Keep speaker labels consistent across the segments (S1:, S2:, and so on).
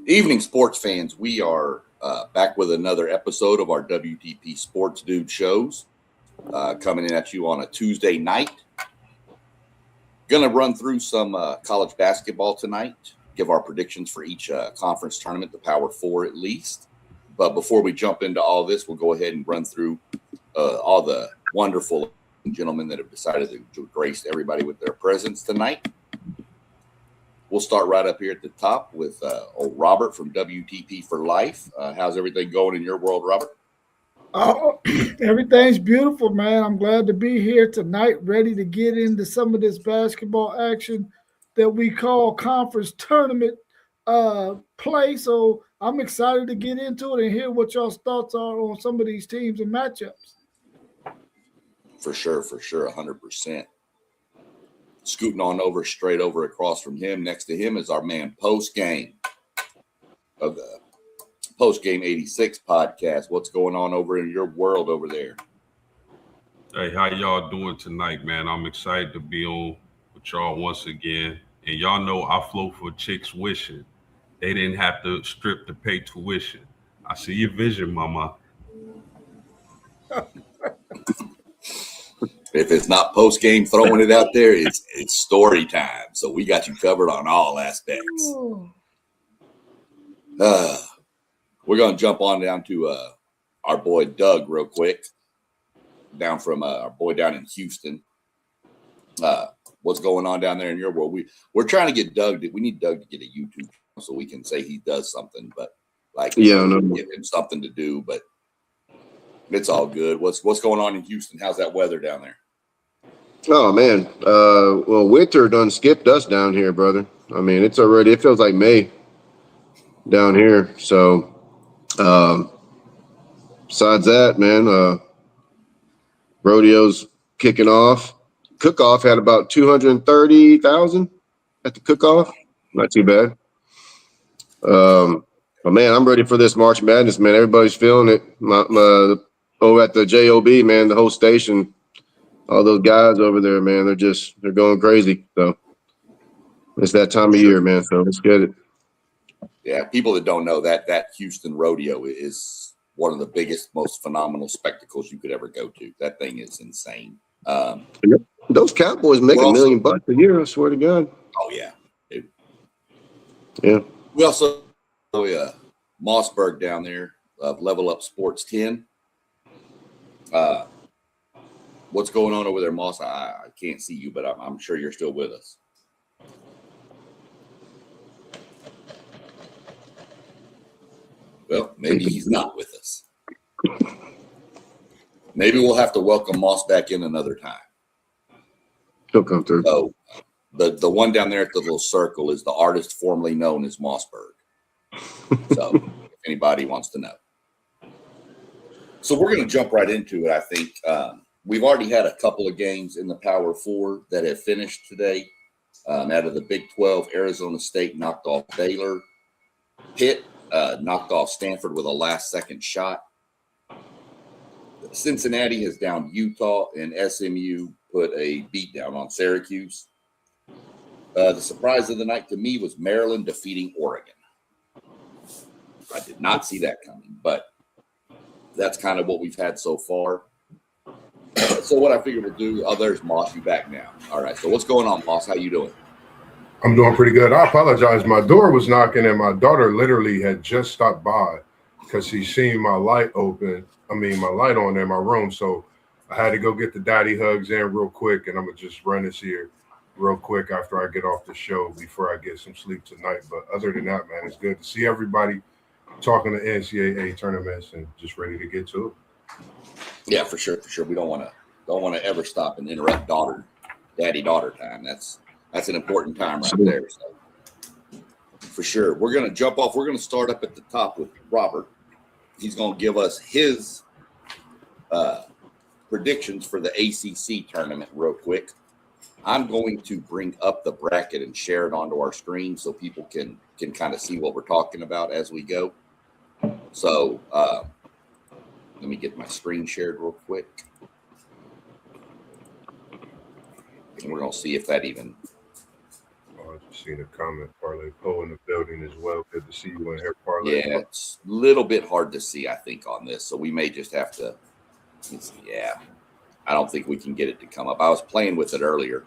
S1: Evening, sports fans. We are back with another episode of our WTP Sports Dude shows, coming in at you on a Tuesday night. Going to run through some college basketball tonight, give our predictions for each conference tournament, the Power Four at least. But before we jump into all this, we'll go ahead and run through all the wonderful gentlemen that have decided to grace everybody with their presence tonight. We'll start right up here at the top with old Robert from WTP for Life. How's everything going in your world, Robert?
S2: Oh, everything's beautiful, man. I'm glad to be here tonight, ready to get into some of this basketball action that we call conference tournament play. So I'm excited to get into it and hear what y'all's thoughts are on some of these teams and matchups.
S1: For sure, 100%. Scooting on over, straight over across from him. Next to him is our man Post Game of the Post Game 86 podcast. What's going on over in your world over there?
S3: Hey, how y'all doing tonight, man? I'm excited to be on with y'all once again. And y'all know I flow for chicks wishing they didn't have to strip to pay tuition. I see your vision, mama.
S1: If it's not post game throwing it out there, it's story time. So we got you covered on all aspects. We're going to jump on down to our boy Doug real quick, down from our boy down in Houston. What's going on down there in your world? We're trying to get Doug. We need Doug to get a YouTube channel so we can say he does something, but give him something to do. But it's all good. What's going on in Houston? How's that weather down there?
S4: Oh man, well, winter done skipped us down here, brother. I mean, it feels like May down here. So, besides that, man, rodeo's kicking off. Cook-off had about 230,000 at the cook-off. Not too bad. But man, I'm ready for this March Madness, man. Everybody's feeling it. Over at the JOB, man, the whole station, all those guys over there, man, they're going crazy. So it's that time of year, man. So let's get it.
S1: Yeah, people that don't know that Houston rodeo is one of the biggest, most phenomenal spectacles you could ever go to. That thing is insane.
S4: Those Cowboys make $1 million a year, I swear to God.
S1: Oh yeah. Dude.
S4: Yeah.
S1: We also Mossberg down there, Level Up Sports 10. What's going on over there, Moss? I can't see you, but I'm sure you're still with us. Well, maybe he's not with us. Maybe we'll have to welcome Moss back in another time.
S4: He'll come through.
S1: So the one down there at the little circle is the artist formerly known as Mossberg. So if anybody wants to know. So we're going to jump right into it, I think. We've already had a couple of games in the Power Four that have finished today. Out of the Big 12, Arizona State knocked off Baylor. Pitt knocked off Stanford with a last-second shot. Cincinnati has downed Utah, and SMU put a beatdown on Syracuse. The surprise of the night to me was Maryland defeating Oregon. I did not see that coming, but that's kind of what we've had so far. So what I figured we'll do, there's Moss, you back now. All right, so what's going on, Moss? How you doing?
S5: I'm doing pretty good. I apologize. My door was knocking, and my daughter literally had just stopped by because she seen my light open. My light on in my room. So I had to go get the daddy hugs in real quick, and I'm going to just run this here real quick after I get off the show before I get some sleep tonight. But other than that, man, it's good to see everybody talking to NCAA tournaments and just ready to get to it.
S1: Yeah, for sure. We don't want to ever stop and interrupt daddy-daughter time. That's an important time right there. So for sure. We're going to jump off. We're going to start up at the top with Robert. He's going to give us his predictions for the ACC tournament real quick. I'm going to bring up the bracket and share it onto our screen so people can kind of see what we're talking about as we go. So let me get my screen shared real quick. And we're going to see if that even
S5: seen it coming. Parlay Poe in the building as well. Good to see you in here, Parlay.
S1: Yeah, it's a little bit hard to see, I think, on this. So we may just have to. Yeah, I don't think we can get it to come up. I was playing with it earlier.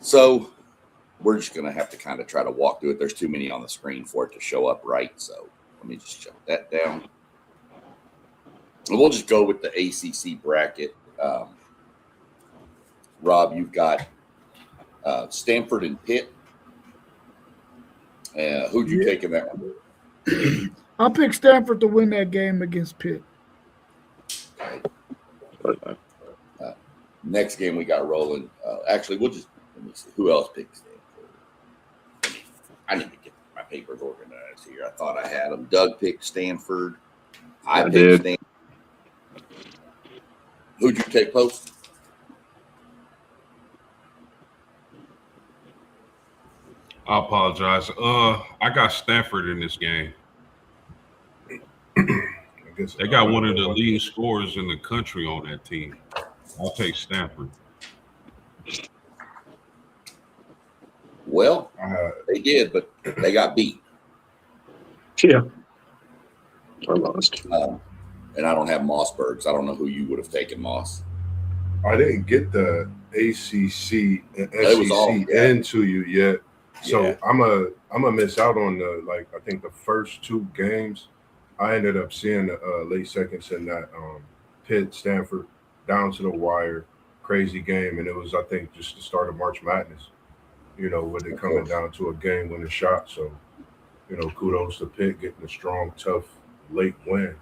S1: So we're just going to have to kind of try to walk through it. There's too many on the screen for it to show up right. So let me just shut that down. And we'll just go with the ACC bracket. Rob, you've got Stanford and Pitt. Who'd you take in that one?
S2: I'll pick Stanford to win that game against Pitt.
S1: Okay. Next game we got rolling. Actually, let me see who else picked Stanford. I need to get my papers organized here. I thought I had them. Doug picked Stanford. I picked
S4: did.
S1: Stanford. Who'd you take, Post?
S3: I apologize. I got Stanford in this game.
S5: I guess
S3: They got one of the leading scorers in the country on that team. I'll take Stanford.
S1: Well, they did, but they got beat.
S4: Yeah. I lost.
S1: And I don't have Mossbergs. I don't know who you would have taken, Moss.
S5: I didn't get the ACC and
S1: It was all,
S5: SEC
S1: yeah.
S5: into you yet, so
S1: Yeah.
S5: I'm a miss out on the I think the first two games. I ended up seeing the late seconds in that Pitt Stanford down to the wire, crazy game, and it was I think just the start of March Madness. You know, with it coming down to a game-winning shot. So, you know, kudos to Pitt getting a strong, tough late win.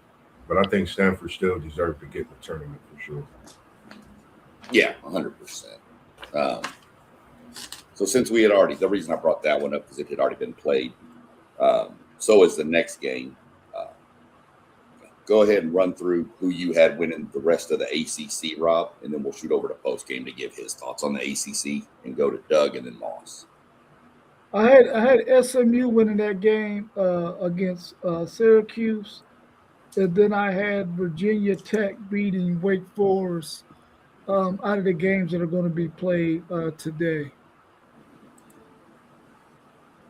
S5: But I think Stanford still deserved to get in the tournament for sure.
S1: Yeah, 100%. So since we had already, the reason I brought that one up because it had already been played. So is the next game. Go ahead and run through who you had winning the rest of the ACC, Rob, and then we'll shoot over to post game to give his thoughts on the ACC and go to Doug and then Moss.
S2: I had SMU winning that game against Syracuse, and then I had Virginia Tech beating Wake Forest out of the games that are going to be played today.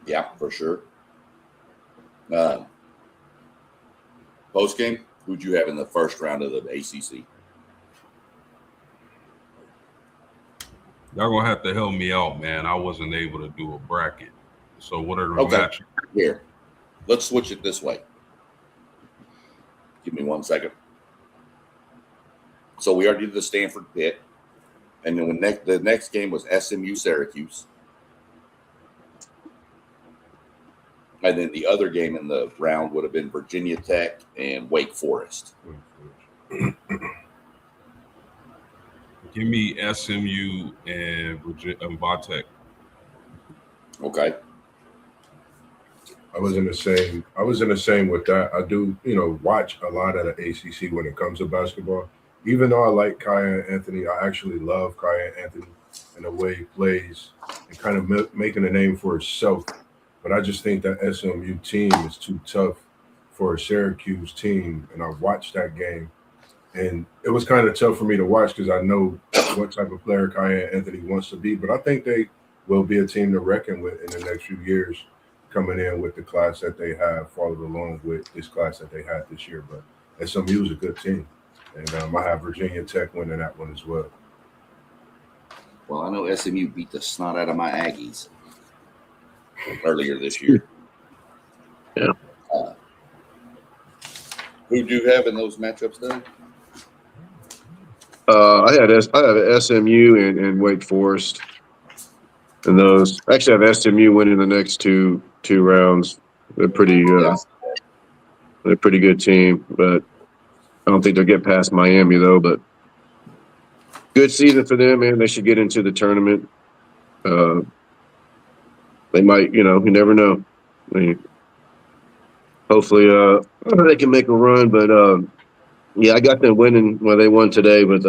S1: Yeah, for sure. Post game, who'd you have in the first round of the ACC?
S3: Y'all gonna have to help me out, man. I wasn't able to do a bracket. So what are the
S1: Okay.
S3: matches?
S1: Here, let's switch it this way. Give me 1 second. So we already did the Stanford Pitt, and then the next game was SMU Syracuse, and then the other game in the round would have been Virginia Tech and Wake Forest.
S3: Give me SMU and Vatech.
S1: Okay.
S5: I was in the same with that. I do, watch a lot of the ACC when it comes to basketball. Even though I like Kaya Anthony, I actually love Kaya Anthony and the way he plays and kind of making a name for himself. But I just think that SMU team is too tough for a Syracuse team. And I watched that game. And it was kind of tough for me to watch because I know what type of player Kaya Anthony wants to be. But I think they will be a team to reckon with in the next few years, coming in with the class that they have, followed along with this class that they had this year. But SMU is a good team. And I have Virginia Tech winning that one as well.
S1: Well, I know SMU beat the snot out of my Aggies earlier this year.
S4: Yeah.
S1: Who'd you have in those matchups, then?
S4: I have SMU and Wake Forest. And those actually I have SMU winning the next two rounds. They're pretty they're a pretty good team, but I don't think they'll get past Miami though. But good season for them, man. They should get into the tournament. They might, you never know. Hopefully, they can make a run. But yeah, I got them winning. Well, they won today, but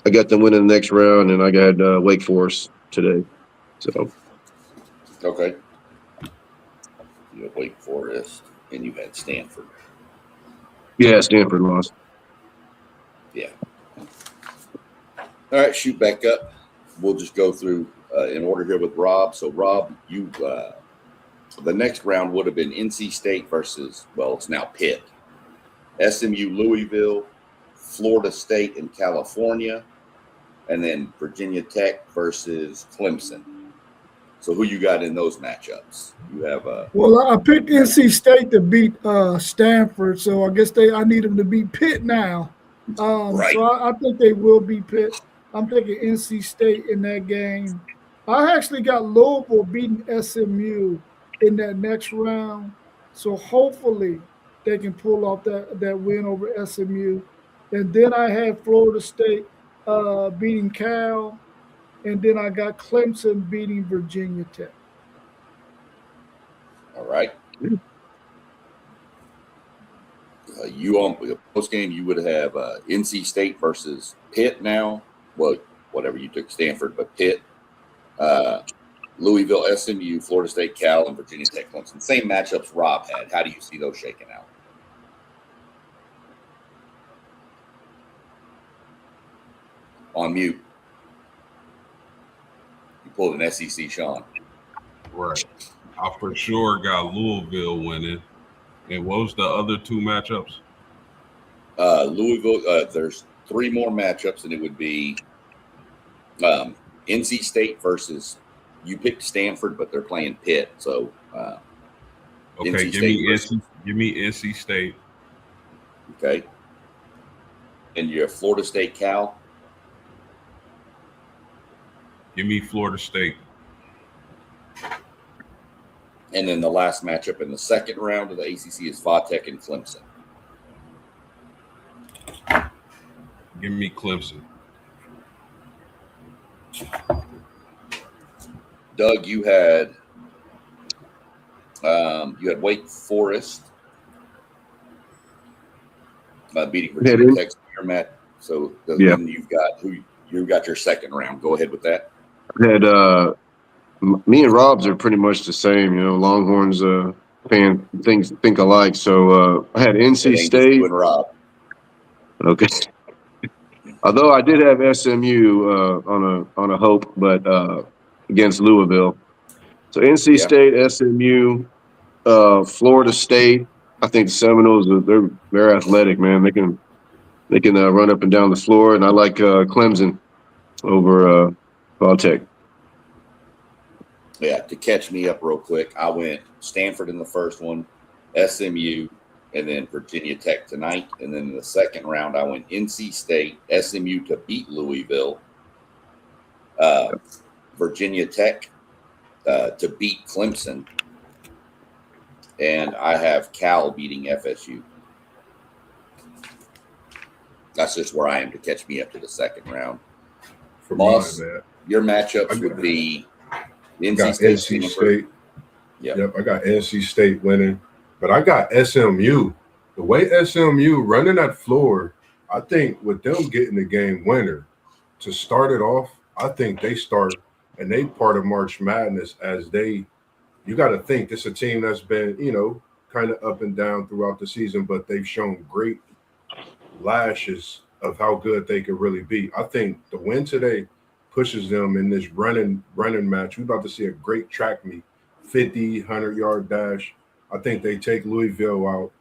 S4: I got them winning the next round, and I got Wake Forest today. So
S1: Okay. You had Wake Forest, and you had Stanford.
S4: yeah, Stanford lost.
S1: Yeah. All right, shoot back up. We'll just go through in order here with Rob. So, Rob, you the next round would have been NC State versus, well, it's now Pitt, SMU, Louisville, Florida State, and California, and then Virginia Tech versus Clemson. So, who you got in those matchups? You have
S2: Well, I picked NC State to beat Stanford, so I guess I need them to beat Pitt now.
S1: Right.
S2: So I think they will beat Pitt. I'm taking NC State in that game. I actually got Louisville beating SMU in that next round, so hopefully they can pull off that win over SMU. And then I had Florida State beating Cal, and then I got Clemson beating Virginia Tech.
S1: all right. You on the post game, you would have NC State versus Pitt now. Well, whatever you took Stanford, but Pitt, Louisville, SMU, Florida State, Cal, and Virginia Tech, Clemson. Same matchups Rob had. How do you see those shaking out? On mute. You pulled an SEC, Sean.
S3: Right. I for sure got Louisville winning. And what was the other two matchups?
S1: Louisville, there's three more matchups, and it would be NC State versus, you picked Stanford, but they're playing Pitt. So,
S3: Okay, give me NC State.
S1: Okay. And you have Florida State, Cal.
S3: Give me Florida State.
S1: And then the last matchup in the second round of the ACC is Vatech and Clemson.
S3: Give me Clemson.
S1: Doug, you had Wake Forest beating Virginia Tech. So then you've got your second round. Go ahead with that.
S4: I had me and Rob's are pretty much the same. Longhorns fan think alike. So I had NC State.
S1: And Rob.
S4: Okay. Although I did have SMU on a hope, but against Louisville. So NC State, SMU, Florida State. I think the Seminoles they're athletic, man. They can run up and down the floor, and I like Clemson over Vatech.
S1: Yeah, to catch me up real quick, I went Stanford in the first one, SMU, and then Virginia Tech tonight. And then in the second round, I went NC State, SMU to beat Louisville, Virginia Tech to beat Clemson, and I have Cal beating FSU. That's just where I am to catch me up to the second round.
S5: For
S1: Moss,
S5: mine, man.
S1: your matchups would be
S5: NC State. Yep, I got NC State winning, but I got SMU. The way SMU running that floor, I think with them getting the game winner to start it off, I think they start and they part of March Madness you got to think this is a team that's been, kind of up and down throughout the season, but they've shown great lashes of how good they could really be. I think the win today pushes them in this running match. We're about to see a great track meet, 50, 100-yard dash. I think they take Louisville out.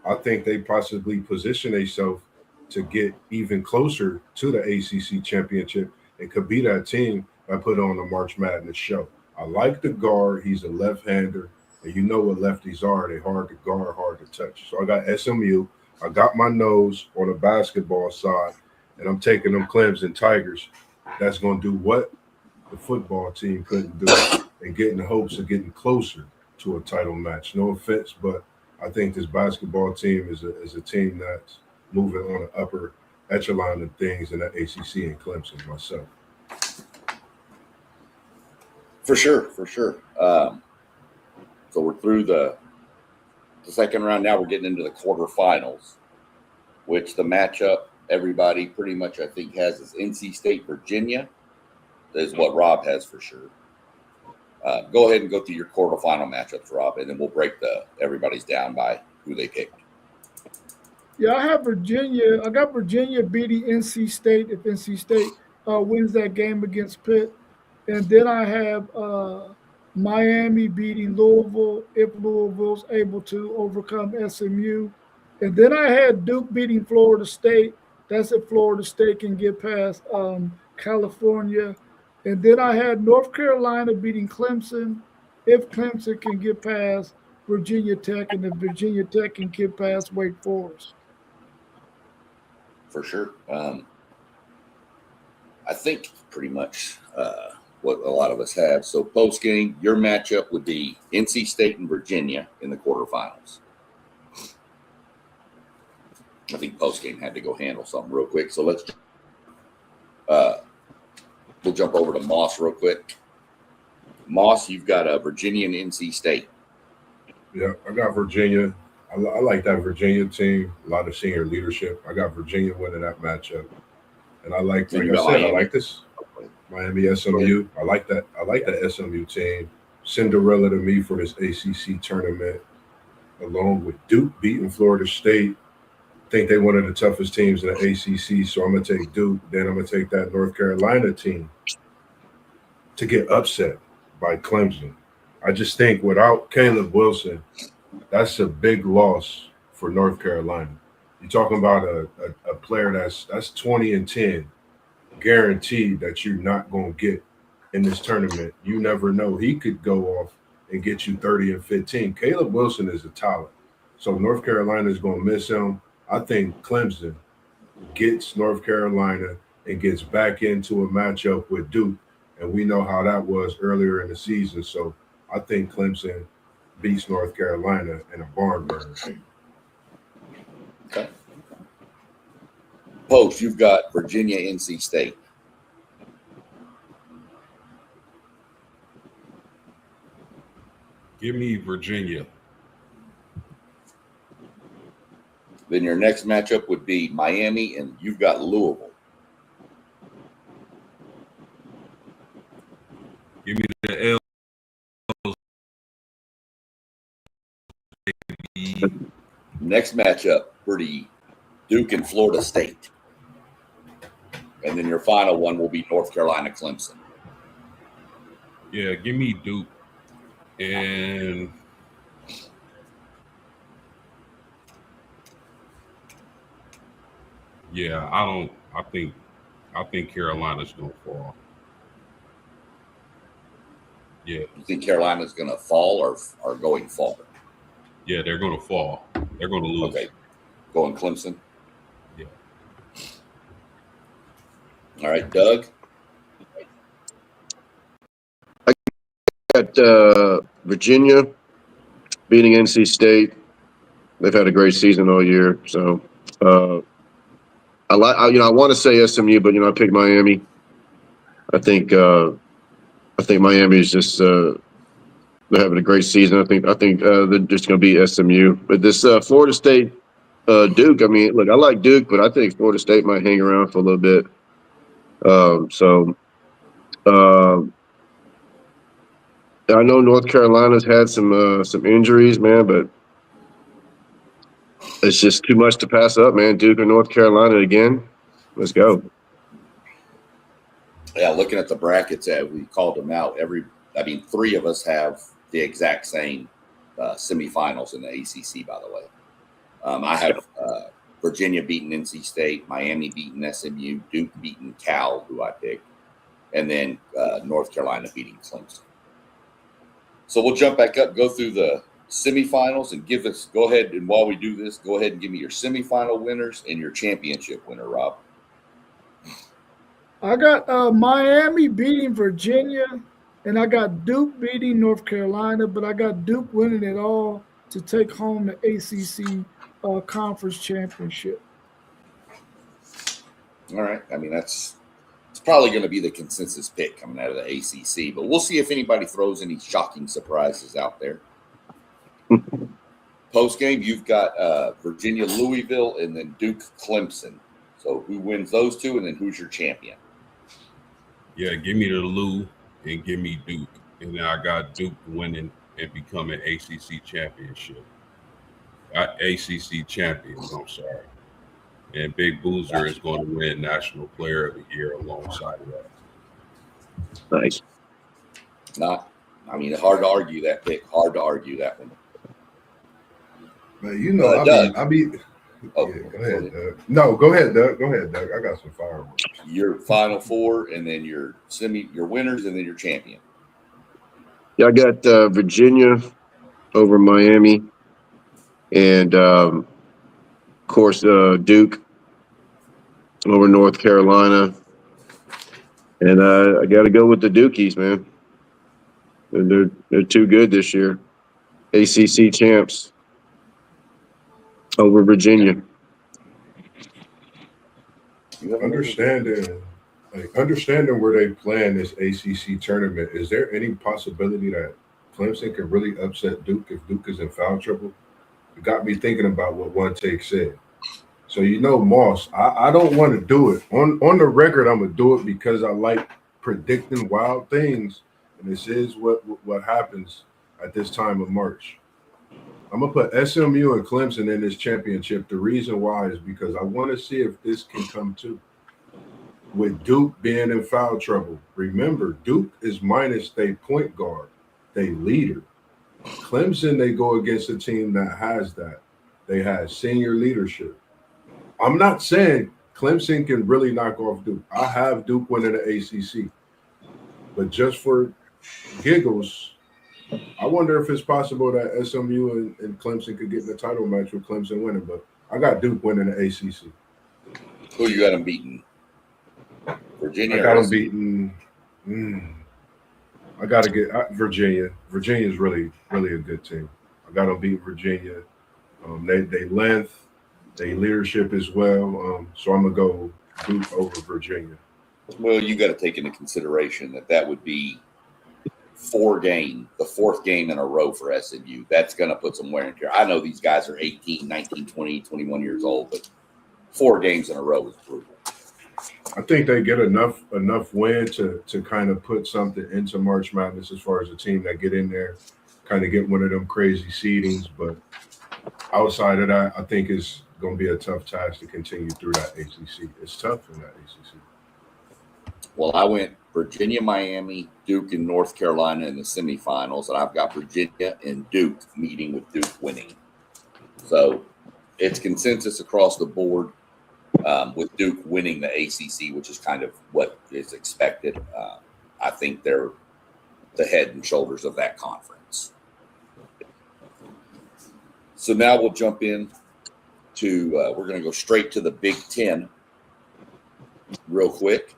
S5: I think they possibly position themselves to get even closer to the ACC championship and could be that team that put on the March Madness show. I like the guard. He's a left-hander, and you know what lefties are. They're hard to guard, hard to touch. So I got SMU. I got my nose on the basketball side, and I'm taking them Clemson Tigers. That's going to do what the football team couldn't do and get in the hopes of getting closer to a title match. No offense, but I think this basketball team is a team that's moving on the upper echelon of things in the ACC and Clemson myself.
S1: For sure. So we're through the second round. Now we're getting into the quarterfinals, which the matchup everybody pretty much I think has is NC State, Virginia. That is what Rob has for sure. Go ahead and go through your quarterfinal matchups, Rob, and then we'll break everybody's down by who they picked.
S2: Yeah, I have Virginia. I got Virginia beating NC State if NC State wins that game against Pitt. And then I have Miami beating Louisville if Louisville's able to overcome SMU. And then I had Duke beating Florida State. That's if Florida State can get past California. And then I had North Carolina beating Clemson if Clemson can get past Virginia Tech and if Virginia Tech can get past Wake Forest.
S1: For sure. I think pretty much what a lot of us have. So post game, your matchup would be NC State and Virginia in the quarterfinals. I think post game had to go handle something real quick. So let's we'll jump over to Moss real quick. Moss, you've got a Virginia and NC State.
S5: Yeah, I got Virginia. I like that Virginia team. A lot of senior leadership. I got Virginia winning that matchup, and I like I said, Miami. I like this Miami SMU. I like that. I like that SMU team. Cinderella to me for this ACC tournament, along with Duke beating Florida State. I think they're one of the toughest teams in the ACC, so I'm going to take Duke. Then I'm going to take that North Carolina team to get upset by Clemson. I just think without Caleb Wilson, that's a big loss for North Carolina. You're talking about a player that's 20-10, guaranteed that you're not going to get in this tournament. You never know. He could go off and get you 30 and 15. Caleb Wilson is a talent. So North Carolina is going to miss him. I think Clemson gets North Carolina and gets back into a matchup with Duke, and we know how that was earlier in the season. So I think Clemson beats North Carolina in a barn burner.
S1: Okay. Post, you've got Virginia, NC State.
S3: Give me Virginia.
S1: Then your next matchup would be Miami, and you've got Louisville.
S3: Give me the L.
S1: Next matchup, pretty Duke and Florida State. And then your final one will be North Carolina, Clemson.
S3: Yeah, give me Duke. And yeah, I think Carolina's gonna fall. Yeah.
S1: You think Carolina's going to fall or going forward?
S3: Yeah, they're gonna fall. They're gonna lose.
S1: Okay. Going Clemson?
S3: Yeah.
S1: All right, Doug?
S4: Got Virginia beating NC State. They've had a great season all year. So I want to say SMU, but I picked Miami. I think Miami is just they're having a great season. I think they're just going to be SMU. But this Florida State Duke. I mean, look, I like Duke, but I think Florida State might hang around for a little bit. I know North Carolina's had some injuries, man, but it's just too much to pass up, man. Duke or North Carolina again. Let's go.
S1: Yeah, looking at the brackets, we called them out. Three of us have the exact same semifinals in the ACC, by the way. I have Virginia beating NC State, Miami beating SMU, Duke beating Cal, who I picked, and then North Carolina beating Clemson. So we'll jump back up, go through the semifinals, and go ahead, and while we do this, go ahead and give me your semifinal winners and your championship winner, Rob.
S2: I got Miami beating Virginia, and I got Duke beating North Carolina, but I got Duke winning it all to take home the ACC conference championship.
S1: All right. I mean, it's probably going to be the consensus pick coming out of the ACC, but we'll see if anybody throws any shocking surprises out there. Post game, you've got Virginia, Louisville, and then Duke, Clemson. So who wins those two, and then who's your champion?
S3: Yeah, give me the Lou and give me Duke. And then I got Duke winning and becoming ACC championship. ACC champions, I'm sorry. And Big Boozer is going to win National Player of the Year alongside of that.
S4: Nice.
S1: Hard to argue that pick. Hard to argue that one.
S5: Man, you know,
S1: Doug.
S5: I be.
S1: Oh,
S5: Yeah, go ahead, Doug. No, go ahead, Doug. Go ahead, Doug. I got some fireworks.
S1: Your Final Four, and then your winners, and then your champion.
S4: Yeah, I got Virginia over Miami, and of course Duke over North Carolina, and I got to go with the Dukies, man. They're too good this year. ACC champs over Virginia.
S5: Understanding where they play in this ACC tournament, is there any possibility that Clemson can really upset Duke if Duke is in foul trouble? It got me thinking about what One Take said. So, Moss, I don't want to do it. On the record, I'm going to do it because I like predicting wild things, and this is what happens at this time of March. I'm going to put SMU and Clemson in this championship. The reason why is because I want to see if this can come true. With Duke being in foul trouble, remember, Duke is minus their point guard, their leader. Clemson, they go against a team that has that. They have senior leadership. I'm not saying Clemson can really knock off Duke. I have Duke winning the ACC. But just for giggles, I wonder if it's possible that SMU and Clemson could get in the title match with Clemson winning. But I got Duke winning the ACC.
S1: Who you got them beating? Virginia.
S5: I got them beating. I got to get Virginia. Virginia is really, really a good team. I got them beat Virginia. They length, they leadership as well. So I'm gonna go Duke over Virginia.
S1: Well, you got to take into consideration that would be the fourth game in a row for SMU. That's going to put some wear and tear. I know these guys are 18, 19, 20, 21 years old, but 4 games in a row is brutal.
S5: I think they get enough win to kind of put something into March Madness as far as a team that get in there, kind of get one of them crazy seedings. But outside of that, I think it's going to be a tough task to continue through that ACC. It's tough in that ACC.
S1: Well, I went Virginia, Miami, Duke, and North Carolina in the semifinals, and I've got Virginia and Duke meeting with Duke winning. So it's consensus across the board with Duke winning the ACC, which is kind of what is expected. I think they're the head and shoulders of that conference. So now we'll jump in to we're going to go straight to the Big Ten real quick.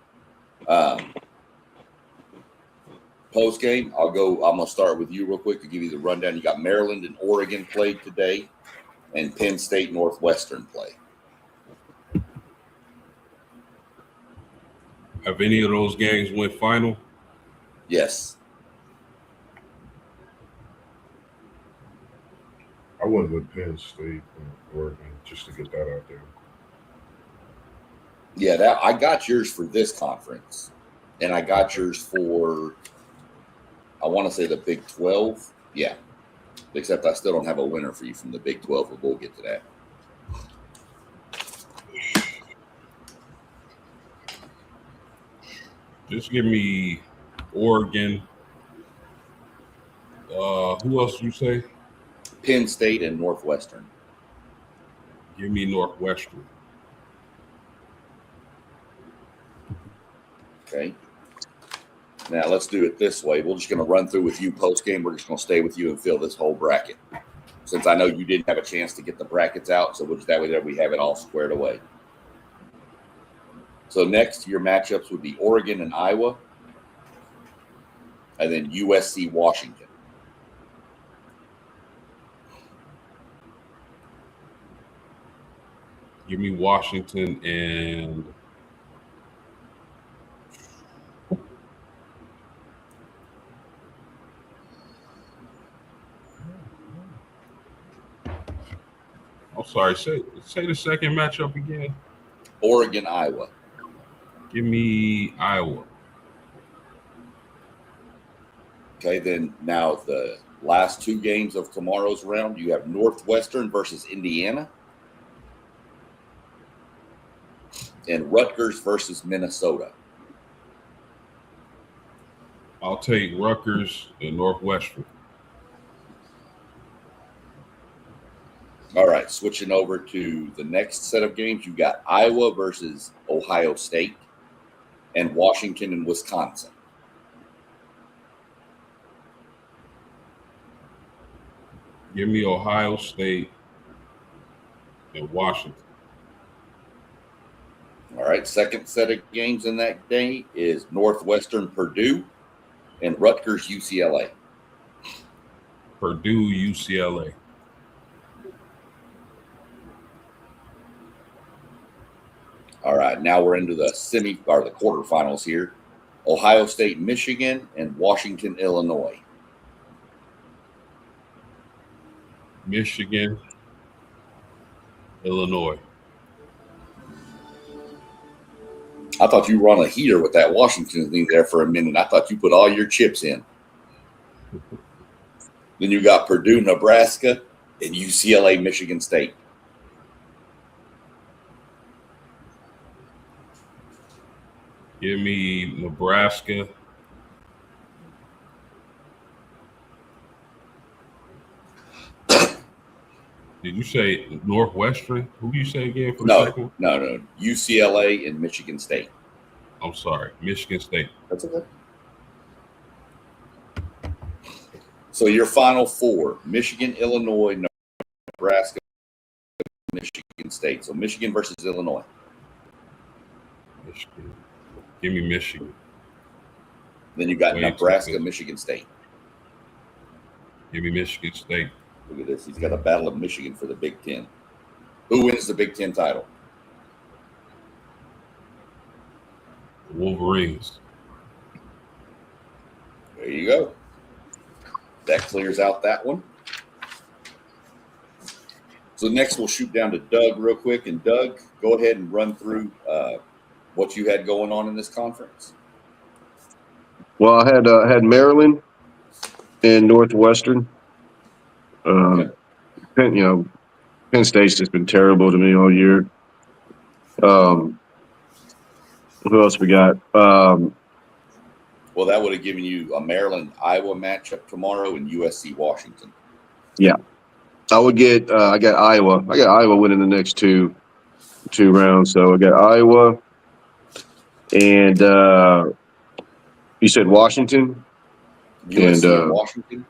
S1: Post game, I'm going to start with you real quick to give you the rundown. You got Maryland and Oregon played today, and Penn State Northwestern play.
S3: Have any of those games went final?
S1: Yes.
S5: I went with Penn State and Oregon just to get that out there.
S1: Yeah, I got yours for this conference, and I got yours for, I want to say the Big 12. Yeah, except I still don't have a winner for you from the Big 12, but we'll get to that.
S3: Just give me Oregon. Who else you say?
S1: Penn State and Northwestern.
S3: Give me Northwestern.
S1: Okay. Now let's do it this way. We're just going to run through with you post game. We're just going to stay with you and fill this whole bracket. Since I know you didn't have a chance to get the brackets out, so we'll just that way we have it all squared away. So next, your matchups would be Oregon and Iowa, and then USC Washington.
S3: Give me Washington and I'm sorry, say the second matchup again.
S1: Oregon, Iowa.
S3: Give me Iowa.
S1: Okay, then now the last 2 games of tomorrow's round, you have Northwestern versus Indiana and Rutgers versus Minnesota.
S3: I'll take Rutgers and Northwestern.
S1: All right, switching over to the next set of games, you got Iowa versus Ohio State and Washington and Wisconsin.
S3: Give me Ohio State and Washington.
S1: All right, second set of games in that day is Northwestern Purdue and Rutgers UCLA.
S3: Purdue, UCLA.
S1: All right, now we're into the the quarterfinals here. Ohio State, Michigan, and Washington, Illinois.
S3: Michigan, Illinois.
S1: I thought you were on a heater with that Washington thing there for a minute. I thought you put all your chips in. Then you got Purdue, Nebraska, and UCLA, Michigan State.
S3: Give me Nebraska. Did you say Northwestern? Who do you say again for the second one?
S1: No. UCLA and Michigan State.
S3: I'm sorry, Michigan State.
S1: That's okay. So your final four: Michigan, Illinois, Nebraska, Michigan State. So Michigan versus Illinois.
S3: Michigan. Give me Michigan.
S1: Then you got
S3: Way
S1: Nebraska,
S3: too good.
S1: Michigan State.
S3: Give me Michigan State.
S1: Look at this. He's got a battle of Michigan for the Big Ten. Who wins the Big Ten title?
S3: Wolverines.
S1: There you go. That clears out that one. So next we'll shoot down to Doug real quick. And Doug, go ahead and run through what you had going on in this conference.
S4: Well, I had Maryland and Northwestern.
S1: Okay.
S4: Penn State's just been terrible to me all year. Who else we got?
S1: Well, that would have given you a Maryland-Iowa matchup tomorrow and USC-Washington.
S4: Yeah, I would get. I got Iowa. I got Iowa winning the next two rounds. So I got Iowa, and you said Washington.
S1: USC and Washington.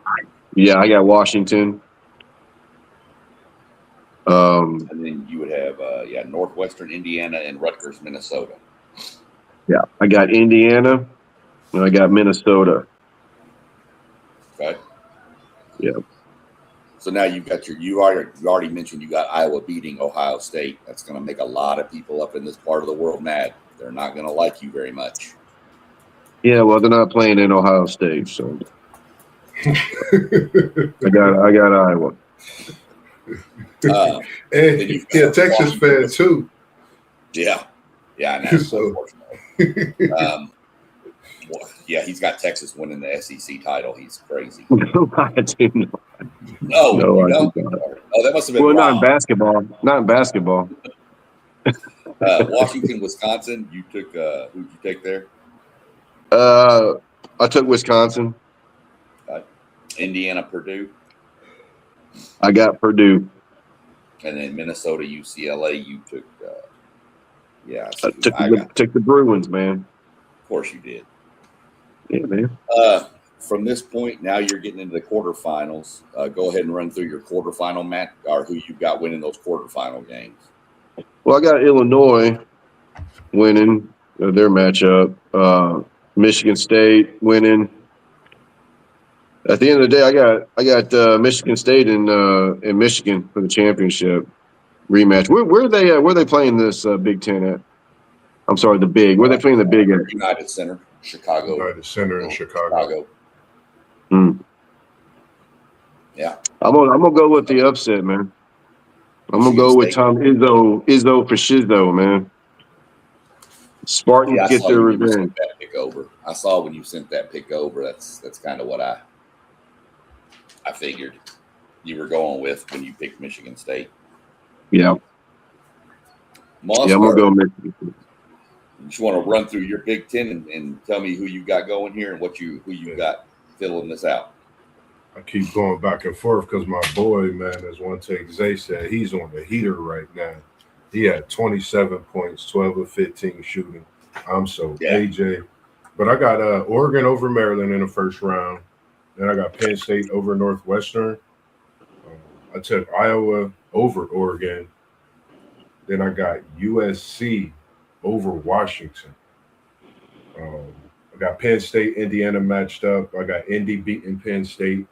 S4: Yeah, I got Washington.
S1: And then you would have Northwestern Indiana and Rutgers, Minnesota.
S4: Yeah, I got Indiana, and I got Minnesota.
S1: Okay.
S4: Yeah.
S1: So now you've got you already mentioned you got Iowa beating Ohio State. That's going to make a lot of people up in this part of the world mad. They're not going to like you very much.
S4: Yeah, well, they're not playing in Ohio State, so I got Iowa.
S5: And Texas fan too.
S1: Yeah, I know.
S5: So-
S1: He's got Texas winning the SEC title. He's crazy.
S4: I do not.
S1: No,
S4: No, I
S1: you don't?
S4: do not.
S1: Oh, that must have been
S4: Well, not in
S1: wrong.
S4: basketball. Not in basketball.
S1: Washington, Wisconsin. You took who'd you take there?
S4: I took Wisconsin.
S1: Indiana, Purdue,
S4: I got Purdue.
S1: and then Minnesota, UCLA. You took.
S4: Took the Bruins, man.
S1: Of course you did.
S4: Yeah, man.
S1: From this point, now you're getting into the quarterfinals. Go ahead and run through your quarterfinal match, or who you've got winning those quarterfinal games.
S4: Well, I got Illinois winning their matchup. Michigan State winning. At the end of the day, I got Michigan State in Michigan for the championship rematch. Where are they playing this Big Ten at? I'm sorry, the Big. Where are they playing the Big at?
S1: United Center, Chicago.
S5: United Center in Chicago.
S1: Yeah.
S4: I'm gonna go with the upset, man. I'm gonna go with Tom Izzo for Shizzo, man. Spartans get their revenge.
S1: That pick over. I saw when you sent that pick over. That's kind of what I figured you were going with when you picked Michigan State.
S4: Yeah.
S1: Mossberg,
S4: Yeah, I'm gonna go Michigan.
S1: just want to run through your Big Ten and tell me who you got going here and who you got filling this out.
S5: I keep going back and forth because my boy, man, as one take Zay said, he's on the heater right now. He had 27 points, 12 of 15 shooting. AJ. But I got Oregon over Maryland in the first round. Then I got Penn State over Northwestern. I took Iowa over Oregon. Then I got USC over Washington. I got Penn State, Indiana matched up. I got Indy beating Penn State,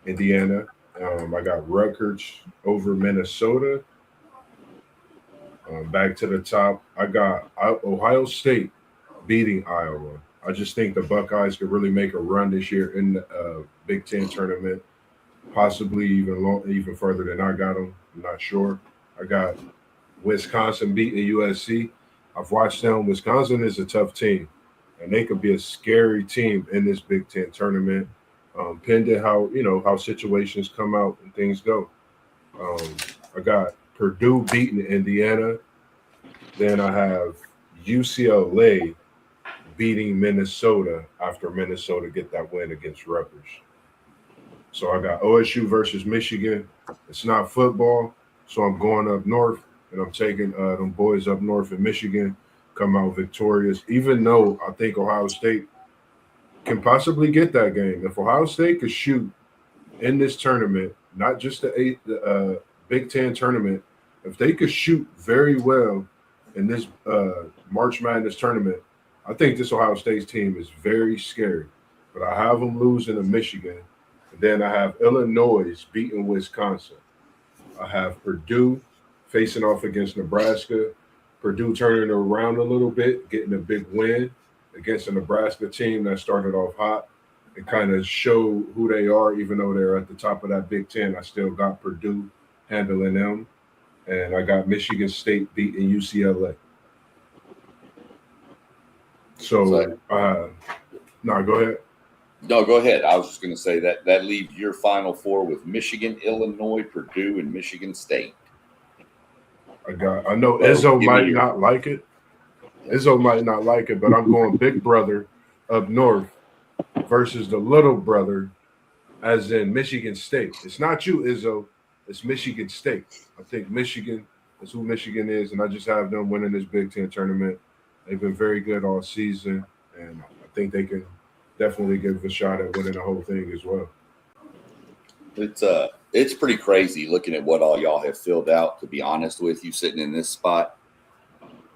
S5: Indiana. I got Rutgers over Minnesota. Back to the top, I got Ohio State beating Iowa. I just think the Buckeyes could really make a run this year in the Big Ten tournament, possibly even further than I got them. I'm not sure. I got Wisconsin beating USC. I've watched them. Wisconsin is a tough team, and they could be a scary team in this Big Ten tournament, pending how situations come out and things go. I got Purdue beating Indiana. Then I have UCLA beating Minnesota after Minnesota get that win against Rutgers. So I got OSU versus Michigan. It's not football, so I'm going up north, and I'm taking them boys up north in Michigan, come out victorious, even though I think Ohio State can possibly get that game. If Ohio State could shoot in this tournament, not just the Big Ten tournament, if they could shoot very well in this March Madness tournament, I think this Ohio State team is very scary. But I have them losing to Michigan. And then I have Illinois beating Wisconsin. I have Purdue facing off against Nebraska. Purdue turning it around a little bit, getting a big win against a Nebraska team that started off hot and kind of show who they are, even though they're at the top of that Big Ten. I still got Purdue handling them. And I got State beating UCLA. So, no, go ahead.
S1: No, go ahead. I was just going to say that leaves your Final Four with Michigan, Illinois, Purdue, and Michigan State.
S5: I know Izzo might not like it. Izzo might not like it, but I'm going big brother up north versus the little brother, as in Michigan State. It's not you, Izzo. It's Michigan State. I think Michigan is who Michigan is, and I just have them winning this Big Ten tournament. They've been very good all season, and I think they can definitely give a shot at winning the whole thing as well.
S1: It's pretty crazy looking at what all y'all have filled out, to be honest with you, sitting in this spot.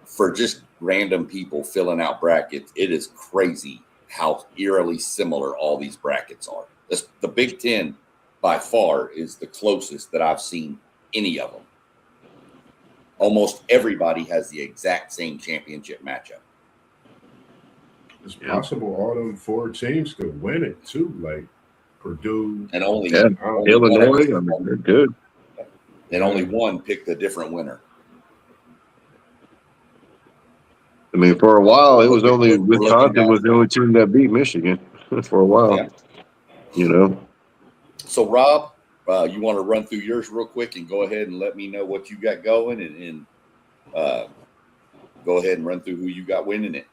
S1: For just random people filling out brackets, it is crazy how eerily similar all these brackets are. The Big Ten, by far, is the closest that I've seen any of them. Almost everybody has the exact same championship matchup.
S5: It's possible all them four teams could win it too, like Purdue
S1: and only
S4: Illinois. I mean, they're good.
S1: And only one picked a different winner.
S4: I mean, for a while, it was only Wisconsin was the only team that beat Michigan for a while. Yeah.
S1: So, Rob, you want to run through yours real quick and go ahead and let me know what you got going, and go ahead and run through who you got winning it.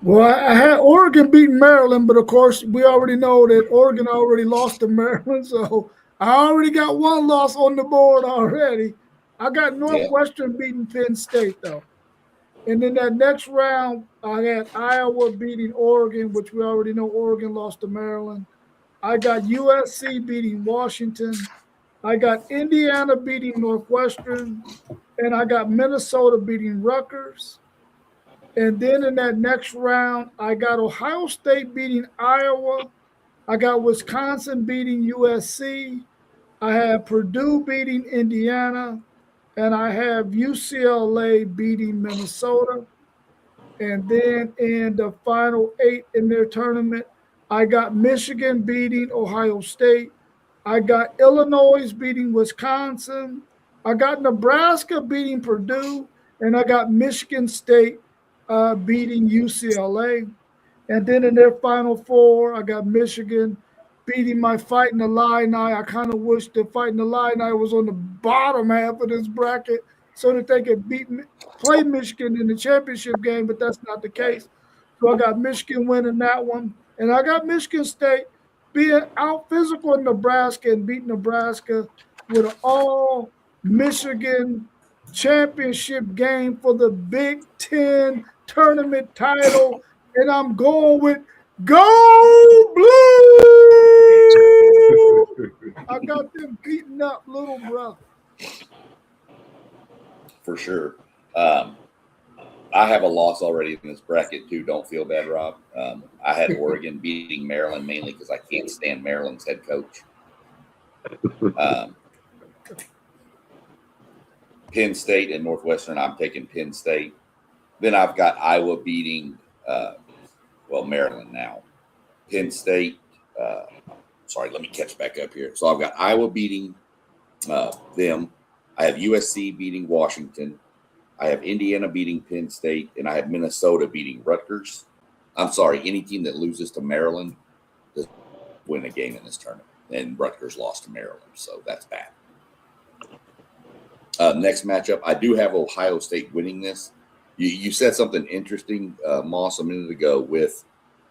S2: Well, I had Oregon beating Maryland, but of course we already know that Oregon already lost to Maryland, so I already got one loss on the board already. I got Northwestern beating Penn State, though. And then that next round, I had Iowa beating Oregon, which we already know Oregon lost to Maryland. I got USC beating Washington. I got Indiana beating Northwestern. And I got Minnesota beating Rutgers. And then in that next round, I got Ohio State beating Iowa. I got Wisconsin beating USC. I have Purdue beating Indiana. And I have UCLA beating Minnesota. And then in the final 8 in their tournament, I got Michigan beating Ohio State. I got Illinois beating Wisconsin. I got Nebraska beating Purdue. And I got Michigan State beating UCLA. And then in their final 4, I got Michigan beating my Fighting Illini. I kind of wish the Fighting Illini was on the bottom half of this bracket so that they could play Michigan in the championship game, but that's not the case. So I got Michigan winning that one. And I got Michigan State being out physical in Nebraska and beating Nebraska with an all Michigan championship game for the Big Ten tournament title. And I'm going with Go Blue! I got them beating up little brother.
S1: For sure. I have a loss already in this bracket too. Don't feel bad, Rob. I had Oregon beating Maryland mainly because I can't stand Maryland's head coach. Penn State and Northwestern, I'm taking Penn State. Then I've got Iowa beating, Maryland now. Penn State, sorry, let me catch back up here. So I've got Iowa beating them. I have USC beating Washington. I have Indiana beating Penn State, and I have Minnesota beating Rutgers. I'm sorry, any team that loses to Maryland does win a game in this tournament, and Rutgers lost to Maryland, so that's bad. Next matchup, I do have Ohio State winning this. You said something interesting, Moss, a minute ago with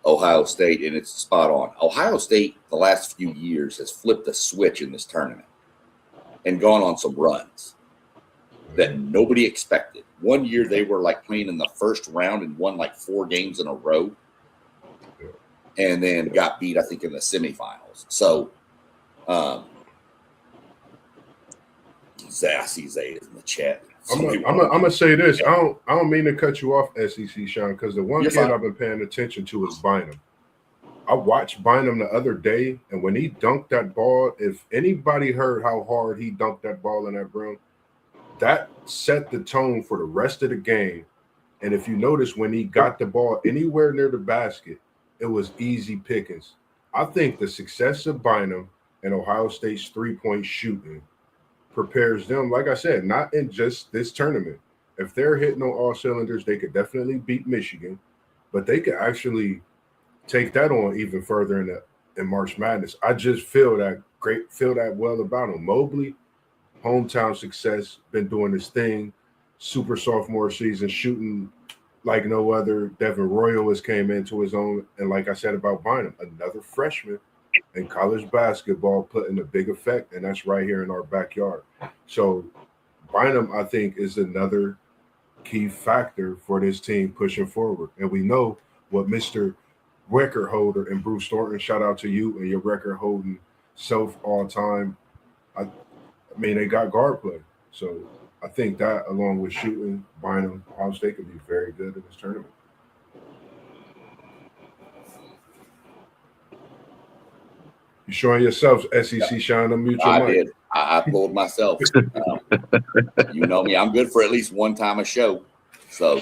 S1: Ohio State, and it's spot on. Ohio State, the last few years, has flipped a switch in this tournament and gone on some runs that nobody expected. One year they were like playing in the first round and won like 4 games in a row, and then got beat, I think, in the semifinals. So, I see Zay in the chat.
S5: I'm gonna say this. I don't mean to cut you off, SEC Sean, because the one kid I've been paying attention to is Bynum. I watched Bynum the other day, and when he dunked that ball, if anybody heard how hard he dunked that ball in that room, that set the tone for the rest of the game. And if you notice, when he got the ball anywhere near the basket, it was easy pickings. I think the success of Bynum and Ohio State's three-point shooting prepares them, like I said, not in just this tournament. If they're hitting on all cylinders, they could definitely beat Michigan, but they could actually take that on even further in March Madness. I just feel that well about him. Mobley, hometown success, been doing his thing, super sophomore season, shooting like no other. Devin Royal has came into his own, and like I said about Bynum, another freshman in college basketball putting a big effect, and that's right here in our backyard. So Bynum, I think, is another key factor for this team pushing forward. And we know what Mr. record holder and Bruce Thornton, shout out to you and your record holding self all time. I mean, they got guard play. So I think that, along with shooting, Bynum, Ohio State could be very good in this tournament. You showing yourself, SEC Sean, unmute your mic.
S1: I did. I pulled myself. You know me. I'm good for at least one time a show. So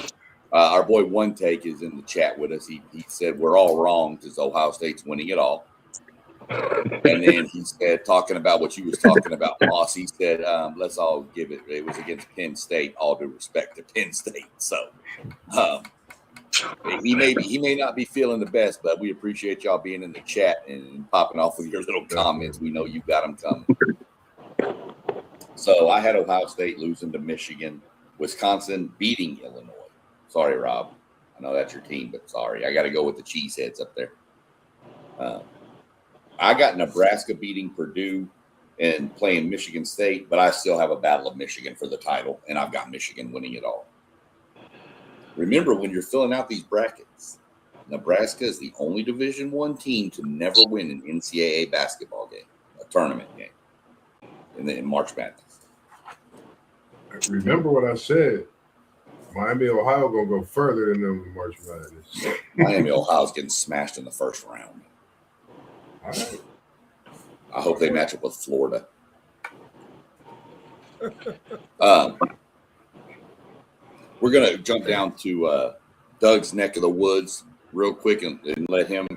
S1: our boy One Take is in the chat with us. He said we're all wrong because Ohio State's winning it all. And then he said, talking about what you was talking about, Moss, he said, let's all give it. It was against Penn State, all due respect to Penn State. So he may not be feeling the best, but we appreciate y'all being in the chat and popping off with your little comments. We know you got them coming. So I had Ohio State losing to Michigan, Wisconsin beating Illinois. Sorry, Rob. I know that's your team, but sorry. I got to go with the cheeseheads up there. I got Nebraska beating Purdue and playing Michigan State, but I still have a battle of Michigan for the title, and I've got Michigan winning it all. Remember, when you're filling out these brackets, Nebraska is the only Division I team to never win an NCAA basketball game, a tournament game, in March Madness.
S5: Remember what I said. Miami, Ohio going to go further than them in March Madness.
S1: Miami, Ohio's getting smashed in the first round.
S5: All right.
S1: I hope they match up with Florida. We're going to jump down to Doug's neck of the woods real quick and let him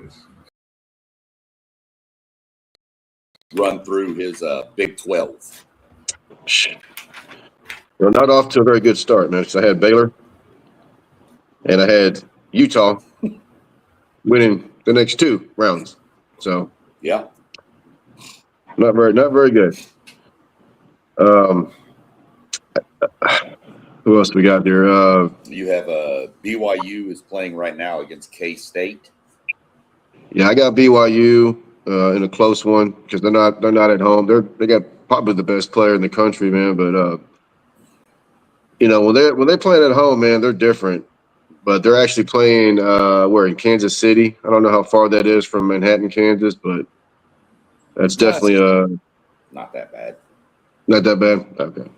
S1: run through his Big 12.
S4: Well, not off to a very good start, man, because I had Baylor and I had Utah winning the next 2 rounds. So
S1: yeah,
S4: not very good. Who else we got there?
S1: You have BYU is playing right now against K-State.
S4: Yeah, I got BYU in a close one because they're not at home. They got probably the best player in the country, man. But when they're playing at home, man, they're different. But they're actually playing we're in Kansas City. I don't know how far that is from Manhattan, Kansas, but that's definitely
S1: not that bad.
S4: Not that bad. Okay,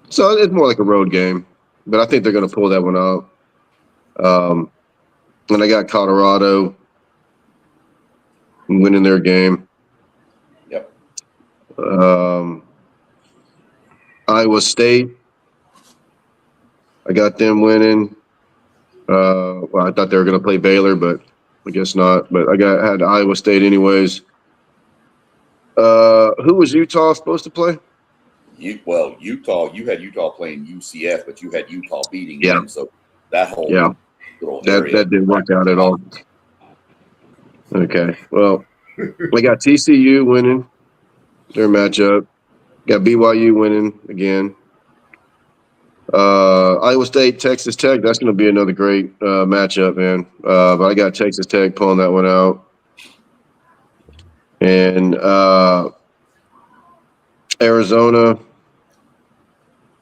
S4: so it's more like a road game, but I think they're going to pull that one out. And I got Colorado winning their game.
S1: Yep.
S4: Iowa State, I got them winning. Well, I thought they were going to play Baylor, but I guess not. But I had Iowa State anyways. Who was Utah supposed to play?
S1: Utah. You had Utah playing UCF, but you had Utah beating
S4: Yeah.
S1: them. So that whole little
S4: that
S1: area
S4: didn't work out at all. Okay, well, we got TCU winning their matchup. Got BYU winning again. Iowa State, Texas Tech. That's going to be another great matchup, man. But I got Texas Tech pulling that one out. And Arizona,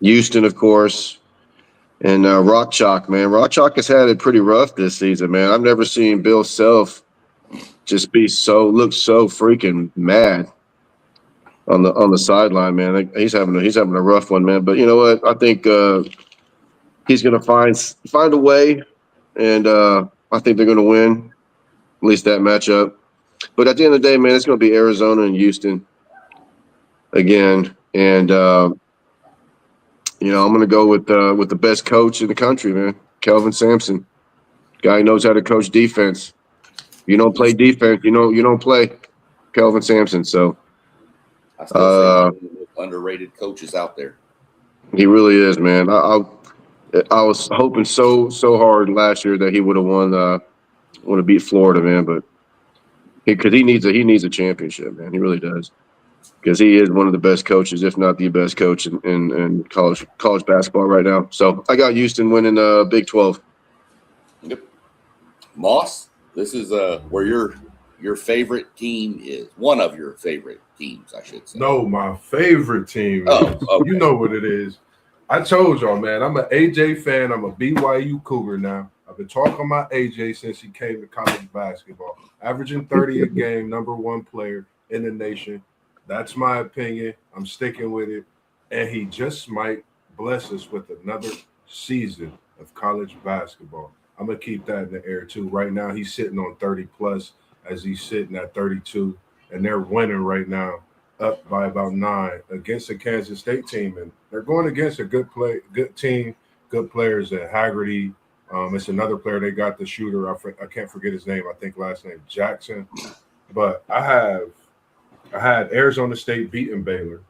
S4: Houston, of course, and Rock Chalk, man. Rock Chalk has had it pretty rough this season, man. I've never seen Bill Self just look so freaking mad on the sideline, man. He's having a rough one, man. But you know what? I think he's gonna find a way, and I think they're gonna win at least that matchup. But at the end of the day, man, it's gonna be Arizona and Houston again, and I'm gonna go with the best coach in the country, man, Kelvin Sampson. Guy knows how to coach defense. You don't play defense, you don't play Kelvin Sampson. So
S1: I still say he's one of the most underrated coaches out there.
S4: He really is, man. I was hoping so hard last year that he would have would have beat Florida, man. But because he needs a championship, man. He really does. Because he is one of the best coaches, if not the best coach in college basketball right now. So I got Houston winning Big 12.
S1: Yep. Moss, this is where your favorite team is. One of your favorite teams, I should say.
S5: No, my favorite team.
S1: Okay.
S5: You know what it is. I told y'all, man, I'm an AJ fan. I'm a BYU Cougar now. I've been talking about AJ since he came to college basketball. Averaging 30 a game, number one player in the nation. That's my opinion. I'm sticking with it. And he just might bless us with another season of college basketball. I'm going to keep that in the air, too. Right now, he's sitting on 30-plus as he's sitting at 32. And they're winning right now, up by about 9 against a Kansas State team. And they're going against a good team, good players. And Haggerty, it's another player. They got the shooter. I can't forget his name. I think last name Jackson. But I had Arizona State beating Baylor.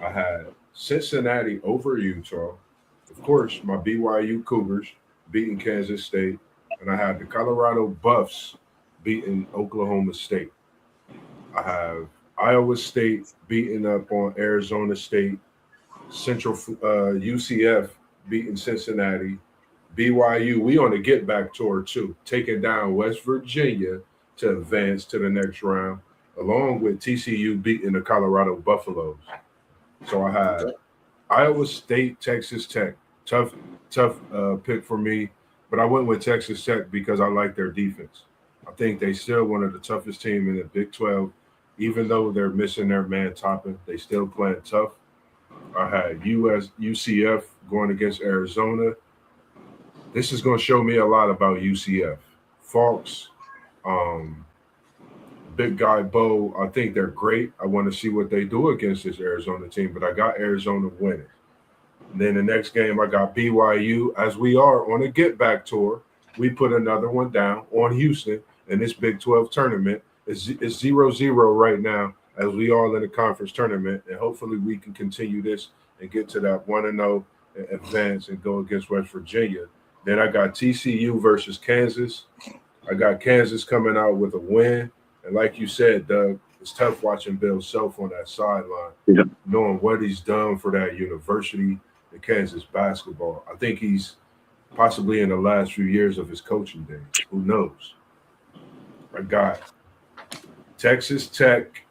S5: I had Cincinnati over Utah. Of course, my BYU Cougars beating Kansas State. And I had the Colorado Buffs beating Oklahoma State. I have Iowa State beating up on Arizona State. Central UCF beating Cincinnati. BYU, we on the get back tour too, taking down West Virginia to advance to the next round, along with TCU beating the Colorado Buffaloes. So I had Iowa State, Texas Tech. Tough pick for me, but I went with Texas Tech because I like their defense. I think they still one of the toughest teams in the Big 12. Even though they're missing their man Toppin, they still playing tough. I had UCF going against Arizona. This is going to show me a lot about UCF. Falks, Big Guy Bo, I think they're great. I want to see what they do against this Arizona team, but I got Arizona winning. And then the next game, I got BYU. As we are on a get-back tour, we put another one down on Houston in this Big 12 tournament. It's 0-0 right now as we are in the conference tournament, and hopefully we can continue this and get to that 1-0 and advance and go against West Virginia. Then I got TCU versus Kansas. I got Kansas coming out with a win. And like you said, Doug, it's tough watching Bill Self on that sideline, knowing what he's done for that university in Kansas basketball. I think he's possibly in the last few years of his coaching days. Who knows? I got Texas Tech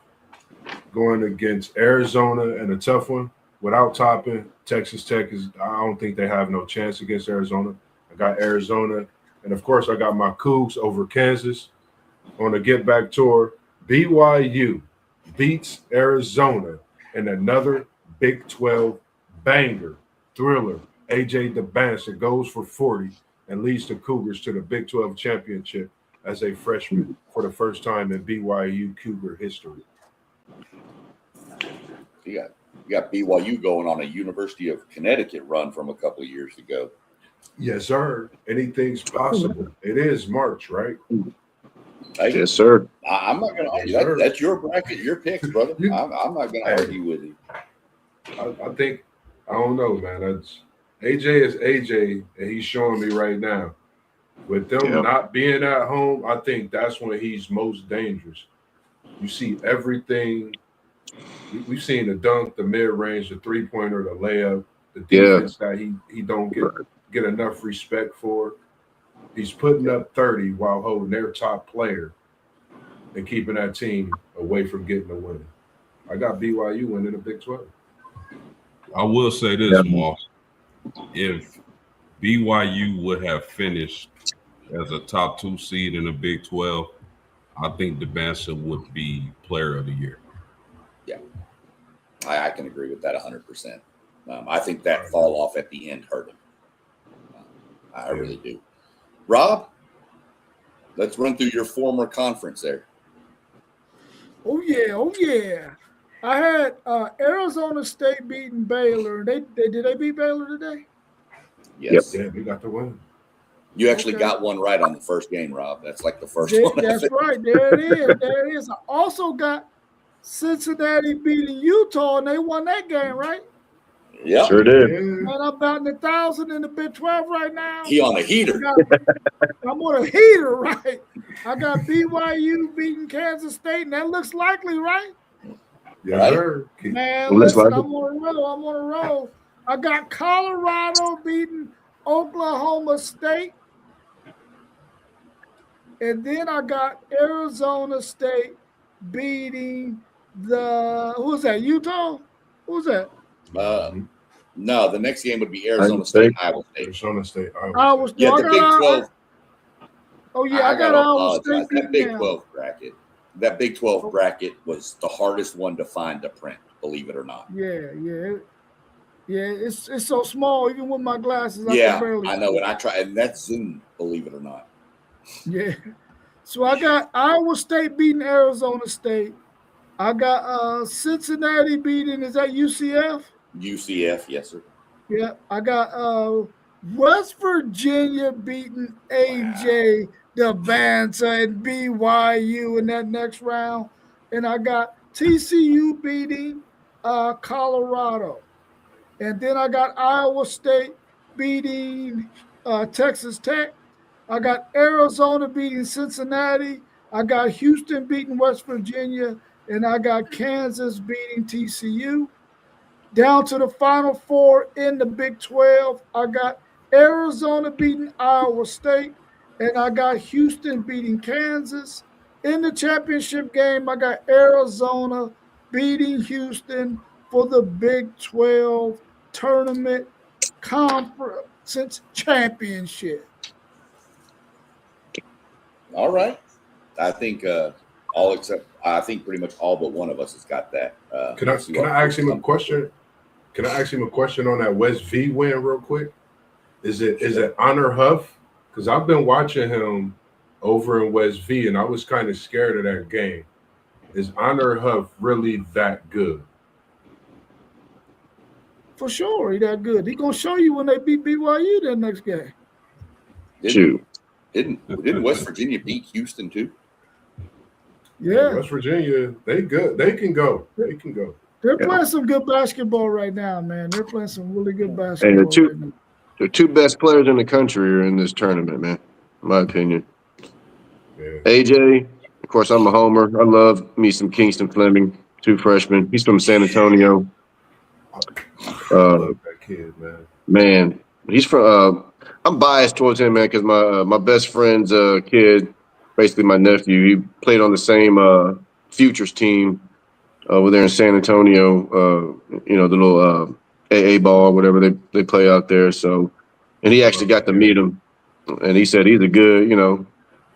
S5: going against Arizona and a tough one. Without Toppin, Texas Tech I don't think they have no chance against Arizona. I got Arizona. And, of course, I got my Cougs over Kansas on a get-back tour. BYU beats Arizona in another Big 12 banger, thriller. A.J. DeBancer goes for 40 and leads the Cougars to the Big 12 championship as a freshman for the first time in BYU Cougar history.
S1: You got BYU going on a University of Connecticut run from a couple of years ago.
S5: Yes, sir. Anything's possible. It is March, right?
S1: Hey,
S4: Yes, sir.
S1: I'm not going to argue.
S5: Yes, sir.
S1: That's your bracket, your picks, brother. I'm not going to argue with you.
S5: I think, I don't know, man. AJ is AJ, and he's showing me right now. With them not being at home, I think that's when he's most dangerous. You see everything. We've seen the dunk, the mid-range, the three-pointer, the layup, the defense that he don't get enough respect for. He's putting up 30 while holding their top player and keeping that team away from getting the win. I got BYU winning the Big 12.
S3: I will say this, Moss. If BYU would have finished as a top 2 seed in the Big 12, I think DeBancer would be player of the year.
S1: Yeah, I can agree with that 100%. I think that fall off at the end hurt him. I really do. Rob, let's run through your former conference there.
S2: Oh yeah. I had Arizona State beating Baylor. Did they beat Baylor today?
S1: Yes.
S5: Yeah, we got the win.
S1: You actually got one right on the first game, Rob. That's like the first one.
S2: That's right. There it is. I also got Cincinnati beating Utah, and they won that game, right?
S1: Yeah.
S4: Sure did.
S2: Man, I'm batting 1,000 in the Big 12 right now.
S1: He on a heater.
S2: I'm on a heater, right? I got BYU beating Kansas State, and that looks likely, right?
S5: Yeah,
S1: Right.
S5: sir.
S2: Man,
S4: Well,
S2: listen,
S4: like
S2: I'm on a roll. I got Colorado beating Oklahoma State. And then I got Arizona State beating who's that? Utah? Who's that?
S1: No, the next game would be Arizona
S4: Iowa
S1: State,
S4: State.
S1: Iowa State.
S5: Arizona State.
S2: Iowa State.
S1: Yeah, the Big 12.
S2: Oh yeah, I got
S1: gotta
S2: Iowa
S1: apologize.
S2: State
S1: That
S2: beating
S1: Big
S2: them.
S1: 12 bracket. That Big 12 bracket was the hardest one to find to print, believe it or not.
S2: Yeah. It's so small. Even with my glasses, I
S1: Yeah,
S2: can barely.
S1: I know. And I try, and that's Zoom, believe it or not.
S2: Yeah. So I got Iowa State beating Arizona State. I got Cincinnati beating, is that UCF?
S1: UCF, yes, sir.
S2: Yeah. I got West Virginia beating AJ DeBancer and BYU in that next round. And I got TCU beating Colorado. And then I got Iowa State beating Texas Tech. I got Arizona beating Cincinnati. I got Houston beating West Virginia. And I got Kansas beating TCU. Down to the Final Four in the Big 12, I got Arizona beating Iowa State. And I got Houston beating Kansas. In the championship game, I got Arizona beating Houston for the Big 12 tournament conference championship.
S1: All right. I think I think pretty much all but one of us has got that.
S5: Can I ask him a question? Can I ask him a question on that West V win real quick? Is it Honor Huff? Because I've been watching him over in West V, and I was kind of scared of that game. Is Honor Huff really that good?
S2: For sure, he that good. He gonna show you when they beat BYU that next game.
S1: Didn't West Virginia beat Houston too?
S2: Yeah,
S5: West Virginia, they good. They can go.
S2: they're playing some good basketball right now, man. They're playing some really good basketball.
S4: And
S2: right now.
S4: the two best players in the country are in this tournament, man, in my opinion.
S5: Yeah.
S4: AJ, of course, I'm a homer. I love me some Kingston Fleming, 2 freshmen. He's from San Antonio.
S5: I love that kid, man.
S4: Man, he's from. I'm biased towards him, man, because my best friend's kid, basically my nephew, he played on the same futures team over there in San Antonio. The little AA ball, whatever they play out there. So, and he actually got to meet him, and he said he's a good.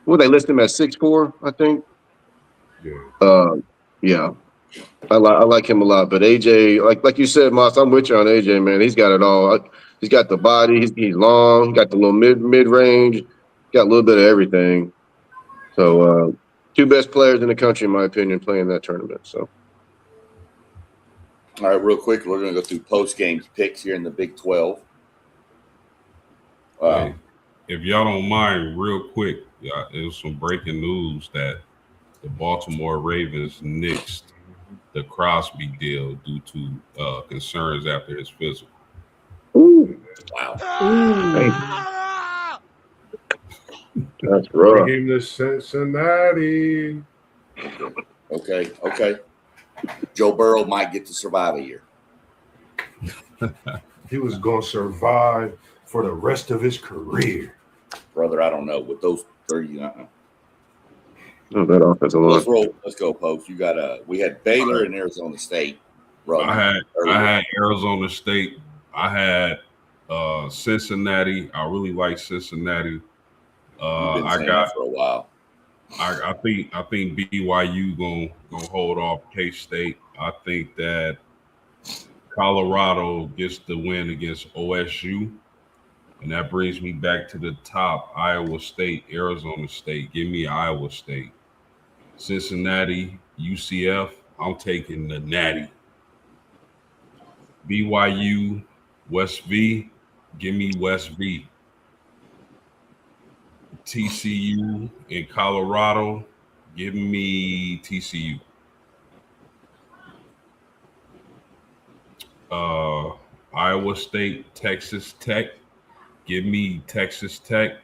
S4: Well, they list him at 6'4", I think.
S5: Yeah.
S4: Yeah. I like him a lot, but AJ, like you said, Moss, I'm with you on AJ, man. He's got it all. He's got the body. He's long. He got the little mid range. Got a little bit of everything. So, two best players in the country, in my opinion, playing that tournament. So,
S1: All right, real quick, we're going to go through post game picks here in the Big 12.
S3: Hey, if y'all don't mind, real quick, there's some breaking news that the Baltimore Ravens nixed the Crosby deal due to concerns after his physical.
S4: ooh,
S1: Wow.
S4: that's rough.
S5: Bring him to Cincinnati.
S1: Okay. Joe Burrow might get to survive a year.
S5: He was going to survive for the rest of his career.
S1: Brother, I don't know. With those 30,
S4: Oh, that offensive line.
S1: Let's roll. Let's go, Post. You got we had Baylor and Arizona State.
S3: I had Arizona State. I had Cincinnati. I really like Cincinnati. I got
S1: for a while.
S3: I think BYU gonna hold off K-State. I think that Colorado gets the win against OSU, and that brings me back to the top. Iowa State, Arizona State. Give me Iowa State. Cincinnati, UCF. I'm taking the Natty. BYU, West V. Give me West V. TCU in Colorado. Give me TCU. Iowa State, Texas Tech. Give me Texas Tech.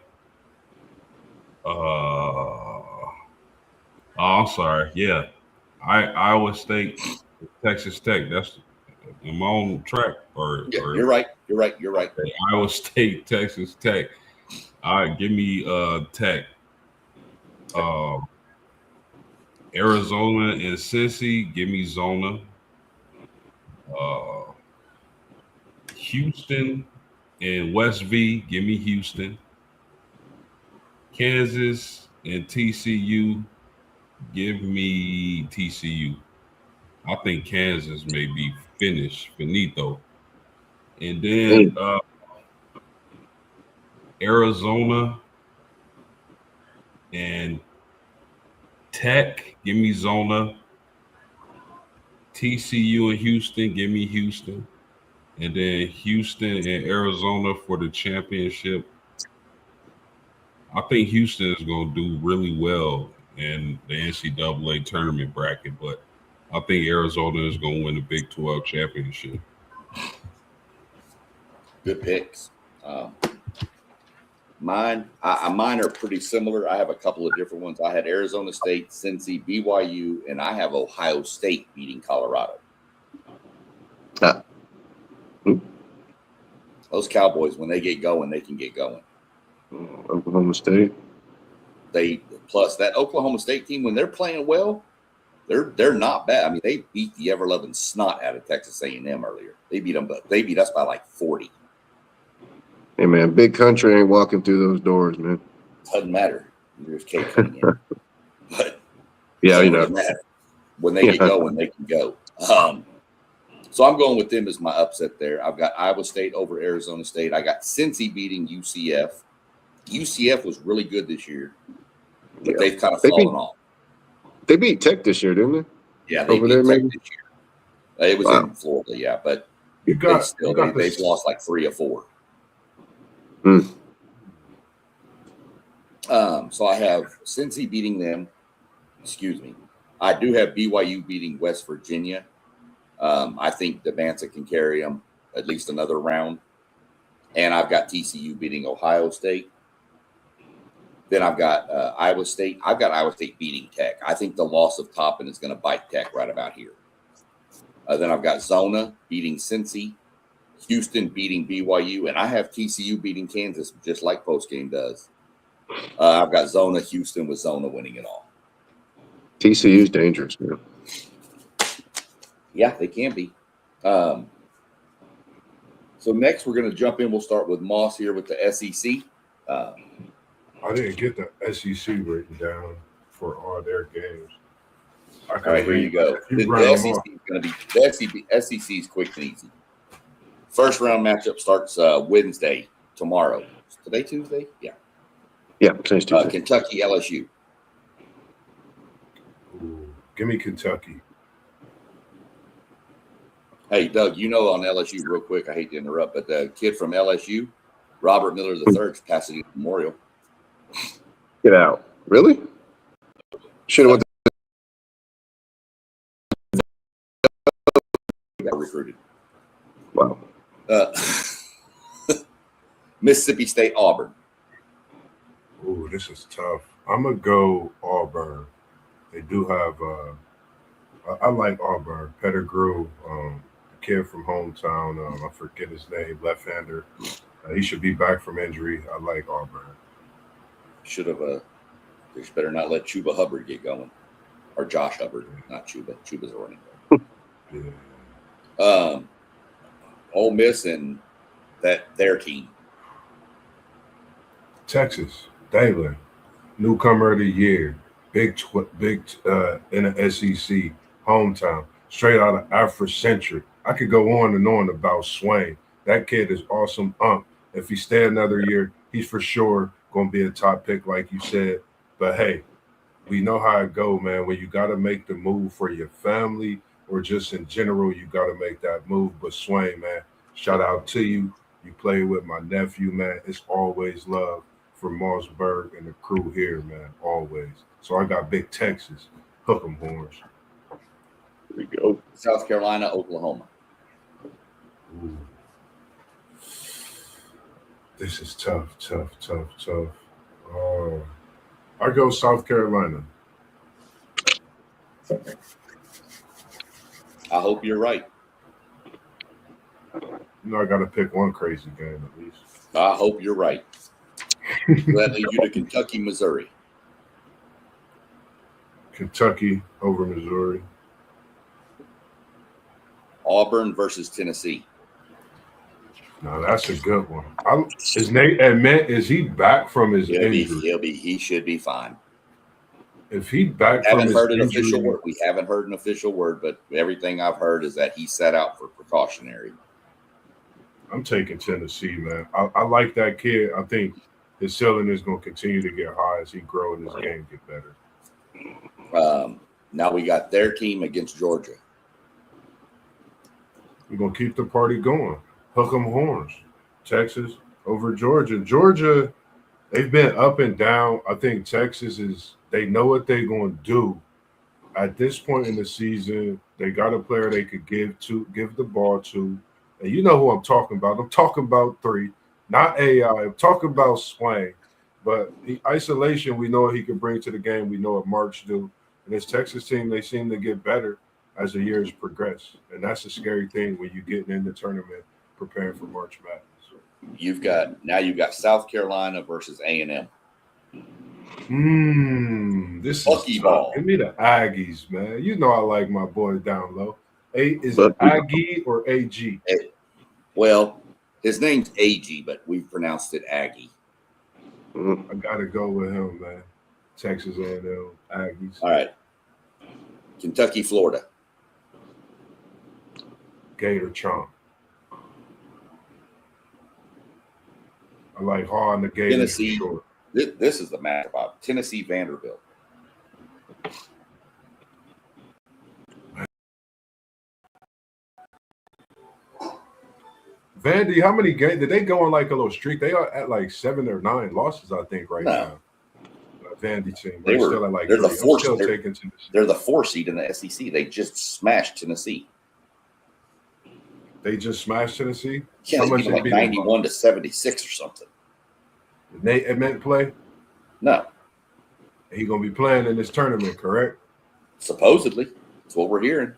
S3: I'm sorry. Yeah. Iowa State, Texas Tech. That's am I on track?
S1: You're right.
S3: Iowa State, Texas Tech. All right, give me Tech. Arizona and Cincy, give me Zona. Houston and West V, give me Houston. Kansas and TCU, give me TCU. I think Kansas may be finito. And then Arizona and Tech, give me Zona. TCU and Houston, give me Houston. And then Houston and Arizona for the championship. I think Houston is going to do really well in the NCAA tournament bracket, but I think Arizona is going to win the Big 12 championship.
S1: Good picks. Mine are pretty similar. I have a couple of different ones. I had Arizona State, Cincy, BYU, and I have Ohio State beating Colorado. Those Cowboys, when they get going, they can get going.
S4: Oklahoma State.
S1: Plus that Oklahoma State team, when they're playing well, they're not bad. I mean, they beat the ever-loving snot out of Texas A&M earlier. They beat us by like 40.
S4: Hey, man, big country ain't walking through those doors, man.
S1: Doesn't matter. There's K coming in. But
S4: yeah,
S1: when they get going, they can go. So I'm going with them as my upset there. I've got Iowa State over Arizona State. I got Cincy beating UCF. UCF was really good this year, but they've kind of fallen off.
S4: They beat Tech this year, didn't they?
S1: Yeah, they beat Tech this year. It was in Florida, yeah, but they've lost like 3 or 4. So I have Cincy beating them. Excuse me. I do have BYU beating West Virginia. I think Devanza can carry them at least another round. And I've got TCU beating Ohio State. Then I've got Iowa State. I've got Iowa State beating Tech. I think the loss of Toppin is going to bite Tech right about here. Then I've got Zona beating Cincy. Houston beating BYU, and I have TCU beating Kansas just like postgame does. I've got Zona, Houston with Zona winning it all.
S4: TCU's dangerous, man.
S1: Yeah, they can be. So next we're going to jump in. We'll start with Moss here with the SEC.
S5: I didn't get the SEC written down for all their games.
S1: All right, here you go. The SEC is going to be the SEC is quick and easy. First round matchup starts Wednesday, tomorrow. Is today Tuesday? Yeah.
S4: Yeah, today's Tuesday.
S1: Kentucky, LSU.
S5: Ooh, give me Kentucky.
S1: Hey, Doug, you know on LSU real quick, I hate to interrupt, but the kid from LSU, Robert Miller III, is Pasadena Memorial.
S4: Get out. Really? Should have went
S1: Got recruited.
S4: Wow.
S1: Mississippi State, Auburn.
S5: Ooh, this is tough. I'm going to go Auburn. They do have I like Auburn. Pettigrew, the kid from hometown, I forget his name, left-hander. He should be back from injury. I like Auburn.
S1: Should have they better not let Chuba Hubbard get going. Or Josh Hubbard, not Chuba. Chuba's a running back.
S5: Yeah.
S1: Ole Miss and their team.
S5: Texas, Dalen, newcomer of the year, big in the SEC, hometown, straight out of Afrocentric. I could go on and on about Swain. That kid is awesome. If he stay another year, he's for sure going to be a top pick, like you said. But hey, we know how it go, man. When you got to make the move for your family or just in general, you got to make that move. But Swain, man, shout out to you. You play with my nephew, man. It's always love for Mossberg and the crew here, man, always. So I got big Texas. Hook 'em horns.
S4: There we go.
S1: South Carolina, Oklahoma.
S5: Ooh. This is tough. I go South Carolina.
S1: I hope you're right.
S5: You know, I got to pick one crazy game at least.
S1: I hope you're right. That leads you to Kentucky, Missouri.
S5: Kentucky over Missouri.
S1: Auburn versus Tennessee.
S5: No, that's a good one. Is Nate admit? Is he back from his injury?
S1: He should be fine.
S5: If he back
S1: We
S5: from
S1: haven't
S5: his
S1: heard an
S5: injury,
S1: official word. We haven't heard an official word, but everything I've heard is that he set out for precautionary.
S5: I'm taking Tennessee, man. I like that kid. I think his ceiling is going to continue to get high as he grow and his game get better.
S1: Now we got their team against Georgia.
S5: We're going to keep the party going. Hook 'em horns. Texas over Georgia. Georgia, they've been up and down. I think Texas they know what they're going to do. At this point in the season, they got a player they could give the ball to. And you know who I'm talking about. I'm talking about 3, not AI. I'm talking about Swain. But the isolation, we know what he can bring to the game. We know what March do. And this Texas team, they seem to get better as the years progress. And that's a scary thing when you're getting in the tournament preparing for March Madness.
S1: You've got South Carolina versus A&M.
S5: This
S1: Bucky
S5: is
S1: ball.
S5: Give me the Aggies, man. You know I like my boy down low. Is it Aggie or AG?
S1: Well, his name's AG, but we've pronounced it Aggie.
S5: I gotta go with him, man. Texas A&M Aggies.
S1: All right. Kentucky, Florida.
S5: Gator Chomp. I like Hall and the Gators.
S1: Tennessee.
S5: For sure.
S1: This is the matchup. Tennessee, Vanderbilt.
S5: Vandy, how many games did they go on like a little streak? They are at like 7 or 9 losses, I think, right now. Vandy team. They're still at like
S1: they're the 4
S5: They're
S1: the 4 seed in the SEC. They just smashed Tennessee.
S5: They just smashed Tennessee?
S1: Yeah, they beat them like 91 to 76 or something.
S5: Did Nate Edmonton play?
S1: No.
S5: He gonna be playing in this tournament, correct?
S1: Supposedly. That's what we're hearing.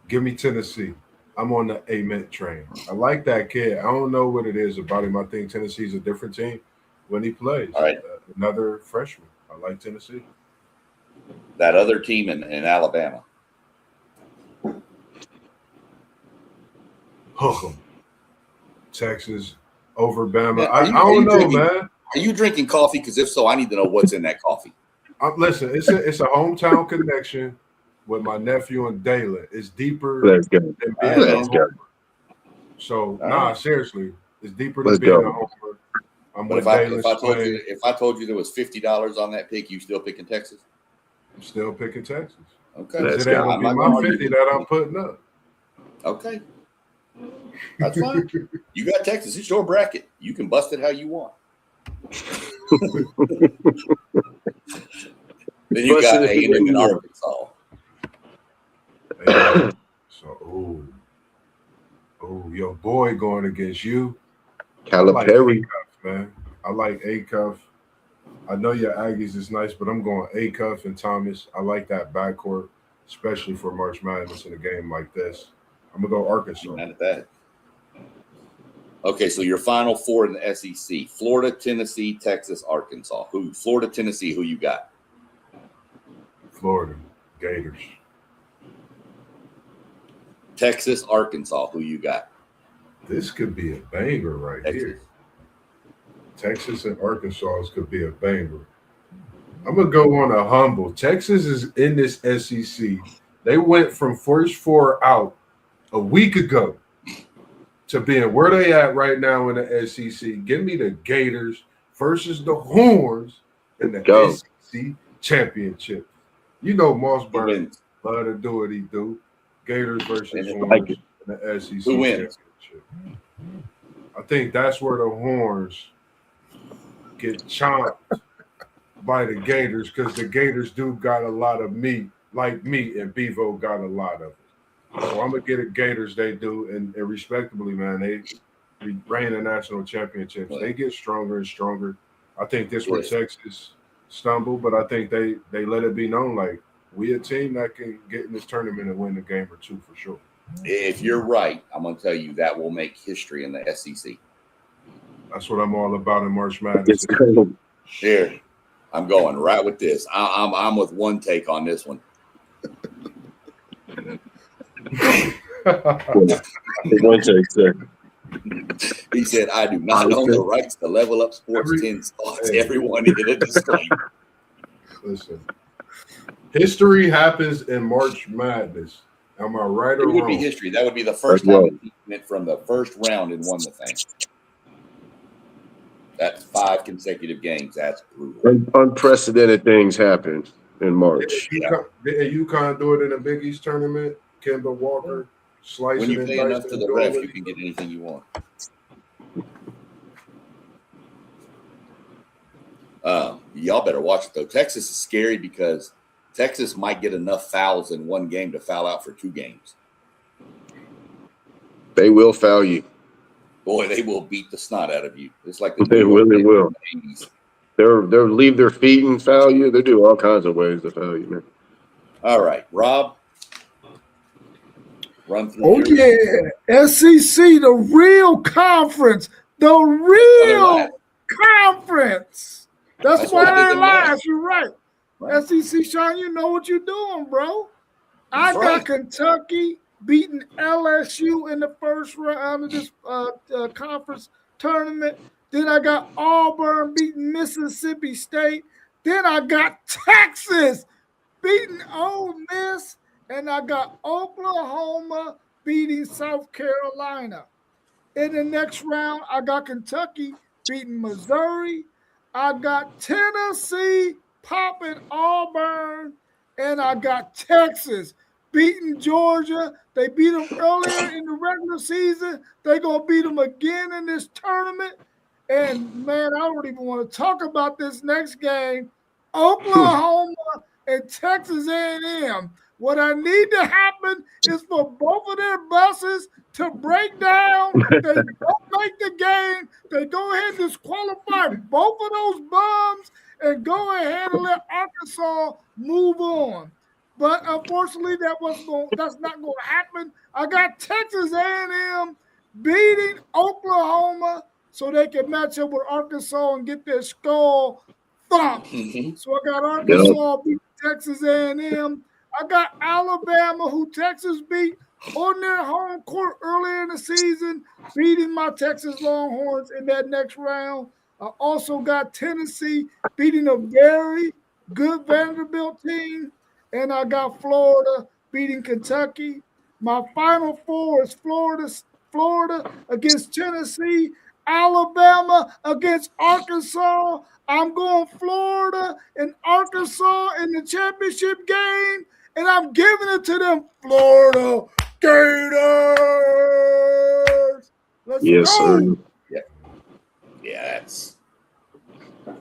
S5: Give me Tennessee. I'm on the Ament train. I like that kid. I don't know what it is about him. I think Tennessee's a different team when he plays.
S1: All right.
S5: Another freshman. I like Tennessee.
S1: That other team in Alabama.
S5: Hook 'em. Texas over Bama.
S1: Man,
S5: I don't know, man.
S1: Are you drinking coffee? Because if so, I need to know what's in that coffee.
S5: Listen, it's a hometown connection with my nephew and Dalen. It's deeper
S4: Let's go.
S5: than being
S1: Let's
S5: a
S4: go.
S5: homer. So
S1: right.
S5: Seriously, it's deeper than
S4: Let's
S5: being
S4: go.
S5: a homer. I'm
S1: But
S5: with
S1: if
S5: Dalen.
S1: I told you there was $50 on that pick, you still picking Texas?
S5: I'm still picking Texas.
S1: Okay.
S4: Let's
S5: It ain't
S4: go.
S5: gonna be
S1: I'm
S5: my
S1: not
S5: 50 that I'm putting up.
S1: Okay. That's fine. You got Texas. It's your bracket. You can bust it how you want. Then you got A&M and Arkansas.
S5: So, your boy going against you.
S4: Calipari.
S5: Man. I like Acuff. I know your Aggies is nice, but I'm going Acuff and Thomas. I like that backcourt, especially for March Madness in a game like this. I'm going to go Arkansas.
S1: Mad at that. Okay, so your final four in the SEC: Florida, Tennessee, Texas, Arkansas. Florida, Tennessee, who you got?
S5: Florida, Gators.
S1: Texas, Arkansas, who you got?
S5: This could be a banger right here. Texas and Arkansas could be a banger. I'm going to go on a humble. Texas is in this SEC. They went from first four out a week ago to being where they at right now in the SEC. Give me the Gators versus the Horns in the SEC championship. You know Mossberg love to do what he do. Gators versus Horns in the SEC
S1: Who wins?
S5: championship. I think that's where the Horns get chomped by the Gators because the Gators do got a lot of meat, like meat, and Bevo got a lot of it. So I'm going to get it Gators, they do, and respectably, man, they reign in national championships. They get stronger and stronger. I think this where Texas stumbled, but I think they let it be known, like, we a team that can get in this tournament and win a game or two for sure.
S1: If you're right, I'm going to tell you that will make history in the SEC.
S5: That's what I'm all about in March Madness.
S1: Here, I'm going right with this. I'm with one take on this one.
S4: One take, sir.
S1: He said, "I do not own the rights to Level Up Sports 10 spots." Everyone in a disclaimer.
S5: Listen, history happens in March Madness. Am I right or wrong?
S1: It would be history. That would be the first time a team went from the first round and won the thing. That's 5 consecutive games. That's brutal.
S4: Unprecedented things happen in March.
S5: Didn't UConn do it in a Big East tournament? Kemba Walker slicing
S1: when you
S5: and
S1: pay
S5: dicing
S1: enough to the ref, you can get anything you want. Y'all better watch it, though. Texas is scary because Texas might get enough fouls in one game to foul out for 2 games.
S4: They will foul you.
S1: Boy, they will beat the snot out of you. It's like
S4: They really will. They'll leave their feet and foul you. They do all kinds of ways to foul you, man.
S1: All right, Rob. Run through.
S2: Oh yeah, SEC, the real conference, the real conference. That's why they last. You're right. SEC, Sean, you know what you're doing, bro. I got Kentucky beating LSU in the first round of this conference tournament. Then I got Auburn beating Mississippi State. Then I got Texas beating Ole Miss. And I got Oklahoma beating South Carolina. In the next round, I got Kentucky beating Missouri. I got Tennessee popping Auburn. And I got Texas beating Georgia. They beat them earlier in the regular season. They're going to beat them again in this tournament. And, man, I don't even want to talk about this next game. Oklahoma and Texas A&M. What I need to happen is for both of their buses to break down. They don't make the game. They go ahead and disqualify both of those bums and go ahead and let Arkansas move on. but unfortunately, that's not going to happen. I got Texas A&M beating Oklahoma so they can match up with Arkansas and get their skull thumped. So I got Arkansas beating Texas A&M. I got Alabama, who Texas beat on their home court earlier in the season, beating my Texas Longhorns in that next round. I also got Tennessee beating a very good Vanderbilt team, and I got Florida beating Kentucky. My final four is Florida against Tennessee, Alabama against Arkansas. I'm going Florida and Arkansas in the championship game, and I'm giving it to them Florida Gators. Let's
S4: Yes,
S2: go.
S4: sir.
S1: Yeah, that's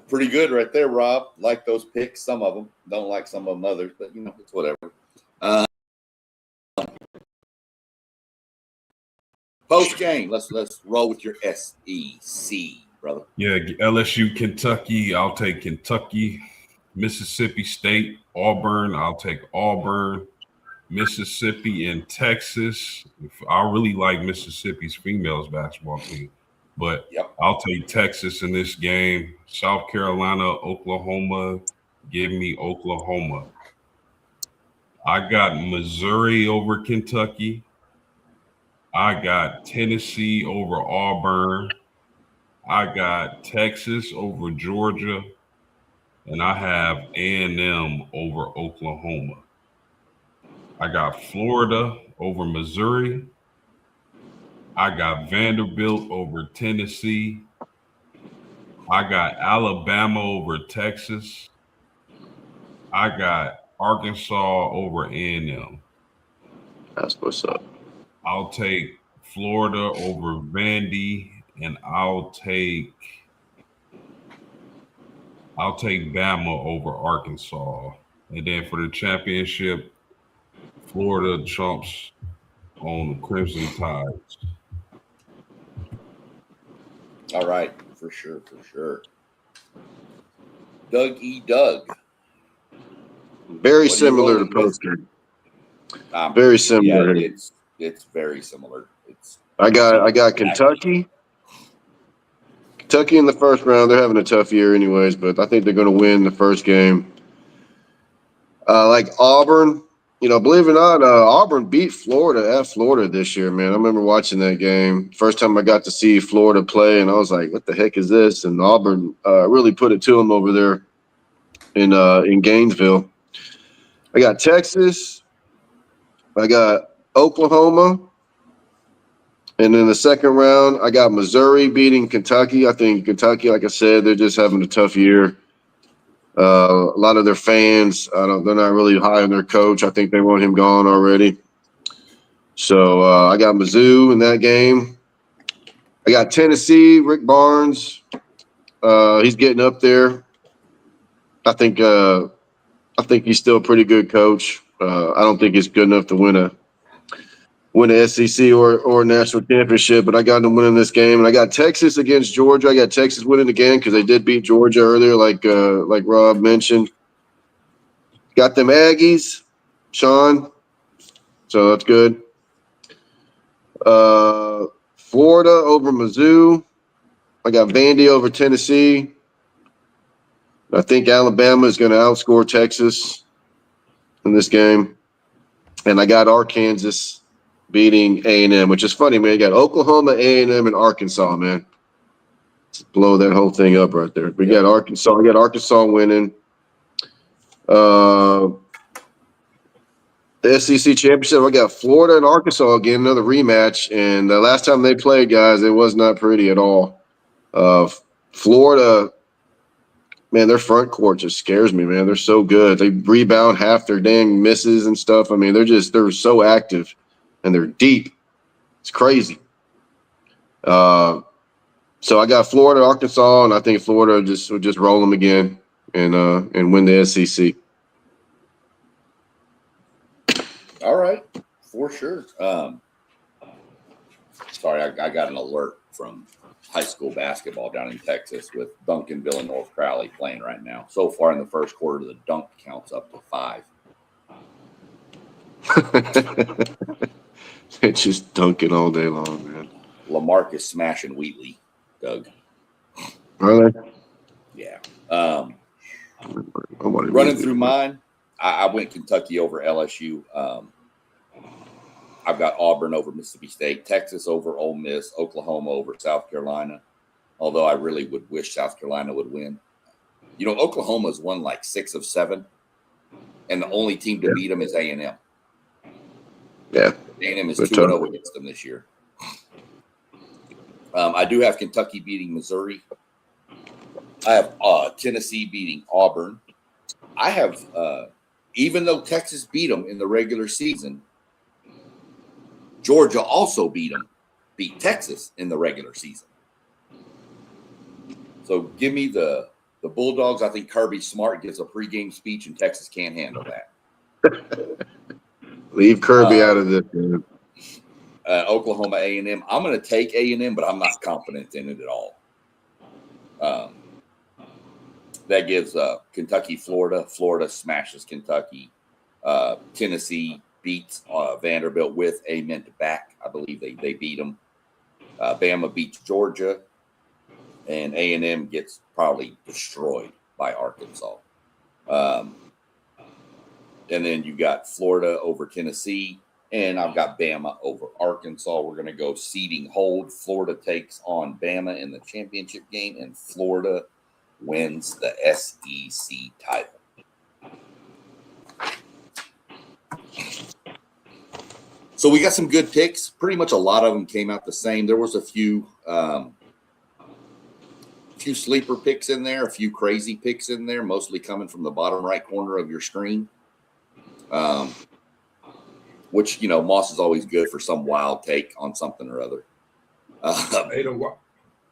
S1: pretty good right there, Rob. Like those picks, some of them. Don't like some of them others, but it's whatever. Post game, let's roll with your SEC, brother.
S3: Yeah, LSU, Kentucky. I'll take Kentucky. Mississippi State, Auburn. I'll take Auburn. Mississippi and Texas. I really like Mississippi's females basketball team, but I'll take Texas in this game. South Carolina, Oklahoma. Give me Oklahoma. I got Missouri over Kentucky. I got Tennessee over Auburn. I got Texas over Georgia. And I have A&M over Oklahoma. I got Florida over Missouri. I got Vanderbilt over Tennessee. I got Alabama over Texas. I got Arkansas over A&M.
S4: That's what's up.
S3: I'll take Florida over Vandy, and I'll take Bama over Arkansas. And then for the championship, Florida trumps on the Crimson Tides.
S1: All right, for sure. Doug E. Doug.
S4: Very similar to poster. Very similar.
S1: Yeah, it's very similar.
S4: I got Kentucky. Kentucky in the first round. They're having a tough year anyways, but I think they're going to win the first game. Like Auburn, believe it or not, Auburn beat Florida at Florida this year, man. I remember watching that game. First time I got to see Florida play, and I was like, what the heck is this? And Auburn really put it to them over there in Gainesville. I got Texas. I got Oklahoma. And in the second round, I got Missouri beating Kentucky. I think Kentucky, like I said, they're just having a tough year. A lot of their fans, they're not really high on their coach. I think they want him gone already. So I got Mizzou in that game. I got Tennessee, Rick Barnes. He's getting up there. I think he's still a pretty good coach. I don't think he's good enough to win a SEC or a national championship, but I got them winning this game. And I got Texas against Georgia. I got Texas winning again because they did beat Georgia earlier, like Rob mentioned. Got them Aggies, Sean. So that's good. Florida over Mizzou. I got Vandy over Tennessee. I think Alabama is going to outscore Texas in this game. And I got Arkansas beating A&M, which is funny, man. You got Oklahoma, A&M, and Arkansas, man. Let's blow that whole thing up right there. We got Arkansas. We got Arkansas winning. The SEC championship, I got Florida and Arkansas again, another rematch. And the last time they played, guys, it was not pretty at all. Florida, man, their front court just scares me, man. They're so good. They rebound half their dang misses and stuff. I mean, they're so active. And they're deep. It's crazy. So I got Florida, Arkansas, and I think Florida will just roll them again and win the SEC.
S1: All right, for sure. Sorry, I got an alert from high school basketball down in Texas with Duncanville and North Crowley playing right now. So far in the first quarter, the dunk count's up to 5.
S4: They're just dunking all day long, man.
S1: Lamarcus smashing Wheatley, Doug.
S4: Are they?
S1: Yeah.
S4: Nobody
S1: Running
S4: really-
S1: through mine, I went Kentucky over LSU. I've got Auburn over Mississippi State, Texas over Ole Miss, Oklahoma over South Carolina, although I really would wish South Carolina would win. You know, Oklahoma's won like 6 of 7, and the only team to beat them is A&M.
S4: Yeah.
S1: A&M is
S4: They're
S1: 2-0 against them this year. I do have Kentucky beating Missouri. I have Tennessee beating Auburn. I have, even though Texas beat them in the regular season, Georgia also beat Texas in the regular season. So give me the Bulldogs. I think Kirby Smart gives a pregame speech, and Texas can't handle that.
S4: Leave Kirby out of this, man.
S1: Oklahoma A&M. I'm going to take A&M, but I'm not confident in it at all. That gives Kentucky, Florida. Florida smashes Kentucky. Tennessee beats Vanderbilt with a mint back. I believe they beat them. Bama beats Georgia, and A&M gets probably destroyed by Arkansas. And then you got Florida over Tennessee, and I've got Bama over Arkansas. We're going to go seeding hold. Florida takes on Bama in the championship game, and Florida wins the SEC title. So we got some good picks. Pretty much a lot of them came out the same. There was a few sleeper picks in there, a few crazy picks in there, mostly coming from the bottom right corner of your screen. Which, you know, Moss is always good for some wild take on something or other.
S5: Hey,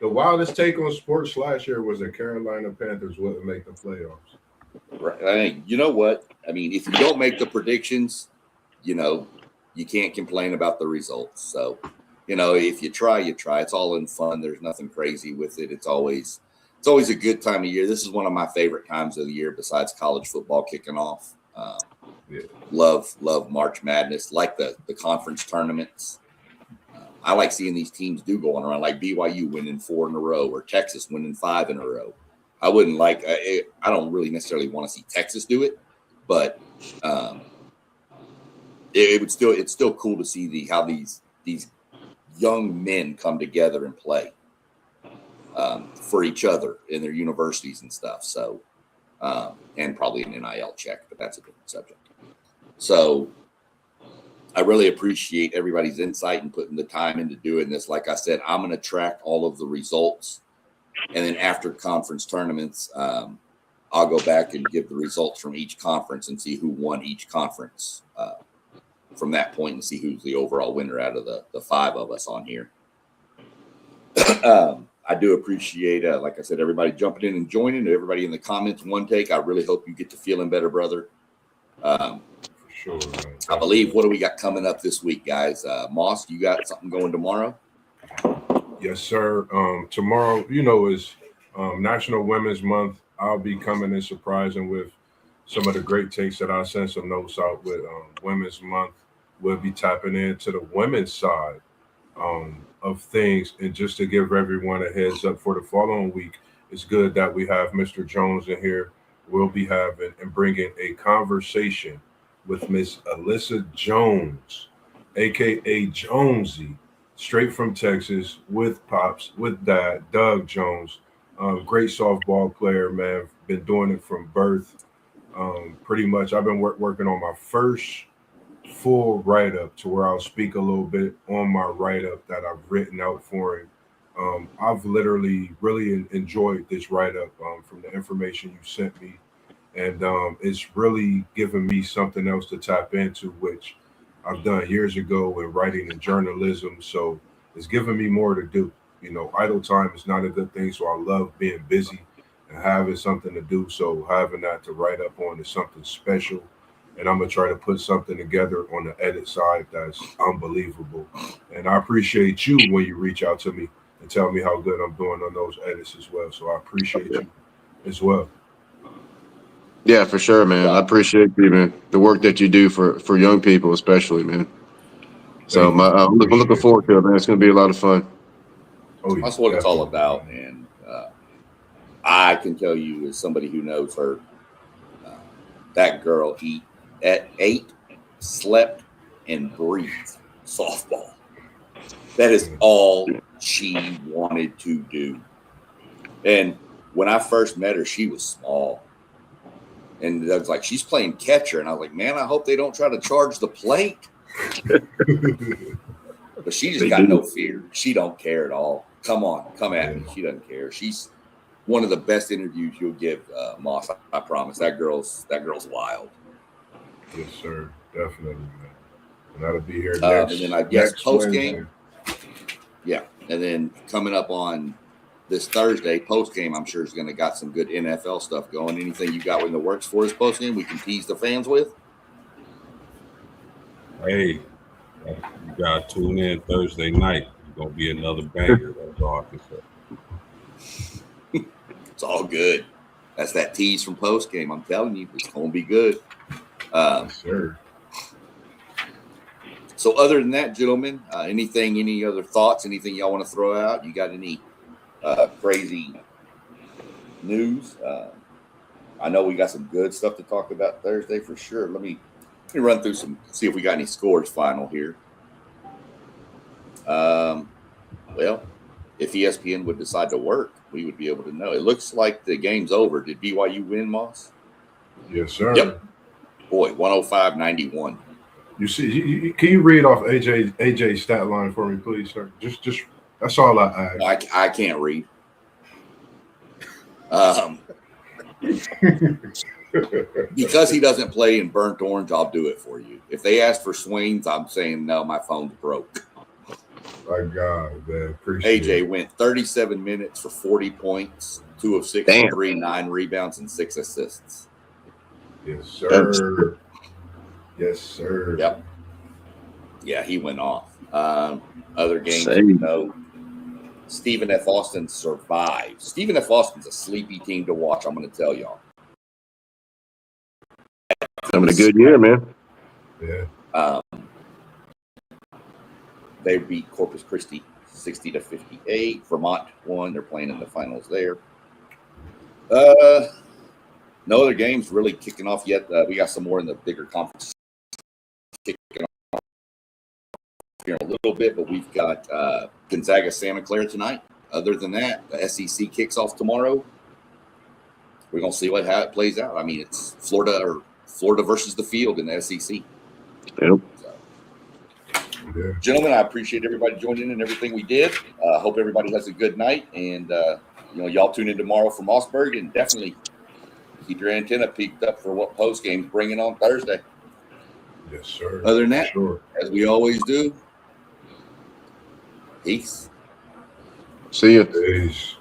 S5: the wildest take on sports last year was the Carolina Panthers wouldn't make the playoffs.
S1: Right. I mean, you know what? I mean, if you don't make the predictions, you know, you can't complain about the results. So, you know, if you try, you try. It's all in fun. There's nothing crazy with it. It's always a good time of year. This is one of my favorite times of the year besides college football kicking off.
S5: Yeah.
S1: Love March Madness, like the conference tournaments. I like seeing these teams going around, like BYU winning 4 in a row or Texas winning 5 in a row. I wouldn't like. I don't really necessarily want to see Texas do it, but it's still cool to see how these young men come together and play for each other in their universities and stuff. So, and probably an NIL check, but that's a different subject. So I really appreciate everybody's insight and putting the time into doing this. Like I said, I'm going to track all of the results. And then after conference tournaments, I'll go back and give the results from each conference and see who won each conference from that point and see who's the overall winner out of the 5 of us on here. I do appreciate, like I said, everybody jumping in and joining, everybody in the comments. One take. I really hope you get to feeling better, brother.
S5: For sure, man.
S1: I believe, what do we got coming up this week, guys? Moss, you got something going tomorrow?
S5: Yes, sir. Tomorrow, you know, is National Women's Month. I'll be coming and surprising with some of the great takes that I sent some notes out with Women's Month. We'll be tapping into the women's side of things. And just to give everyone a heads up for the following week, it's good that we have Mr. Jones in here. We'll be having and bringing a conversation with Miss Alyssa Jones, a.k.a. Jonesy, straight from Texas, with Pops, with Dad, Doug Jones. Great softball player, man. Been doing it from birth. Pretty much, I've been working on my first full write-up to where I'll speak a little bit on my write-up that I've written out for him. I've literally really enjoyed this write-up from the information you sent me. And it's really given me something else to tap into, which I've done years ago in writing and journalism. So it's given me more to do. You know, idle time is not a good thing. So I love being busy and having something to do. So having that to write up on is something special. And I'm going to try to put something together on the edit side that's unbelievable. And I appreciate you when you reach out to me and tell me how good I'm doing on those edits as well. So I appreciate you as well.
S4: Yeah, for sure, man. I appreciate you, man. The work that you do for young people, especially, man. So
S5: Thank you.
S4: I'm looking
S5: Appreciate
S4: forward
S5: it.
S4: to it, man. It's going to be a lot of fun.
S5: Oh, yeah,
S1: That's what it's all
S5: definitely,
S1: about.
S5: man.
S1: And I can tell you, as somebody who knows her, that girl ate, slept, and breathed softball. That is all she wanted to do. And when I first met her, she was small. And I was like, she's playing catcher. And I was like, man, I hope they don't try to charge the plate. But she just
S4: They
S1: got
S4: do.
S1: no fear. She don't care at all. Come on, come at me. She doesn't care. She's one of the best interviews you'll give, Moss. I promise. That girl's wild.
S5: Yes, sir. Definitely, man. And that'll be here
S1: And then I guess
S5: next
S1: post
S5: Wednesday.
S1: game. Yeah. And then coming up on this Thursday, post game, I'm sure is going to got some good NFL stuff going. Anything you got in the works for us post game we can tease the fans with?
S3: Hey, you gotta tune in Thursday night. It's gonna be another banger. That's all I can say.
S1: It's all good. That's that tease from post game. I'm telling you, it's going to be good.
S5: Yes, sir.
S1: So other than that, gentlemen, any other thoughts, anything y'all want to throw out? You got any crazy news? I know we got some good stuff to talk about Thursday for sure. Let me run through see if we got any scores final here. Well, if ESPN would decide to work, we would be able to know. It looks like the game's over. Did BYU win, Moss?
S5: Yes, sir.
S1: Yep. Boy, 105-91.
S5: You see, can you read off AJ's stat line for me, please, sir? Just that's all I ask.
S1: I can't read. Because he doesn't play in burnt orange, I'll do it for you. If they ask for swings, I'm saying no, my phone's broke.
S5: My God, man. Appreciate
S1: AJ
S5: it.
S1: went 37 minutes for 40 points, 2 of 6
S4: Damn.
S1: from 3, 9 rebounds, and 6 assists.
S5: Yes, sir. Yes, sir.
S1: Yep. Yeah, he went off. Other games,
S4: Same.
S1: you know, Stephen F. Austin survived. Stephen F. Austin's a sleepy team to watch, I'm going to tell y'all.
S4: Having a good year, man.
S5: Yeah.
S1: They beat Corpus Christi 60-58. Vermont won. They're playing in the finals there. No other games really kicking off yet. We got some more in the bigger conference kicking off here in a little bit, but we've got Gonzaga Santa Clara tonight. Other than that, the SEC kicks off tomorrow. We're gonna see how it plays out. I mean, it's Florida versus the field in the SEC.
S4: Yep.
S5: Yeah.
S1: Gentlemen, I appreciate everybody joining in and everything we did. Hope everybody has a good night, and y'all tune in tomorrow for Mossberg, and definitely keep your antenna peaked up for what post game's bringing on Thursday.
S5: Yes, sir.
S1: Other than that,
S5: Sure.
S1: as we always do, peace.
S4: See you.
S5: Peace.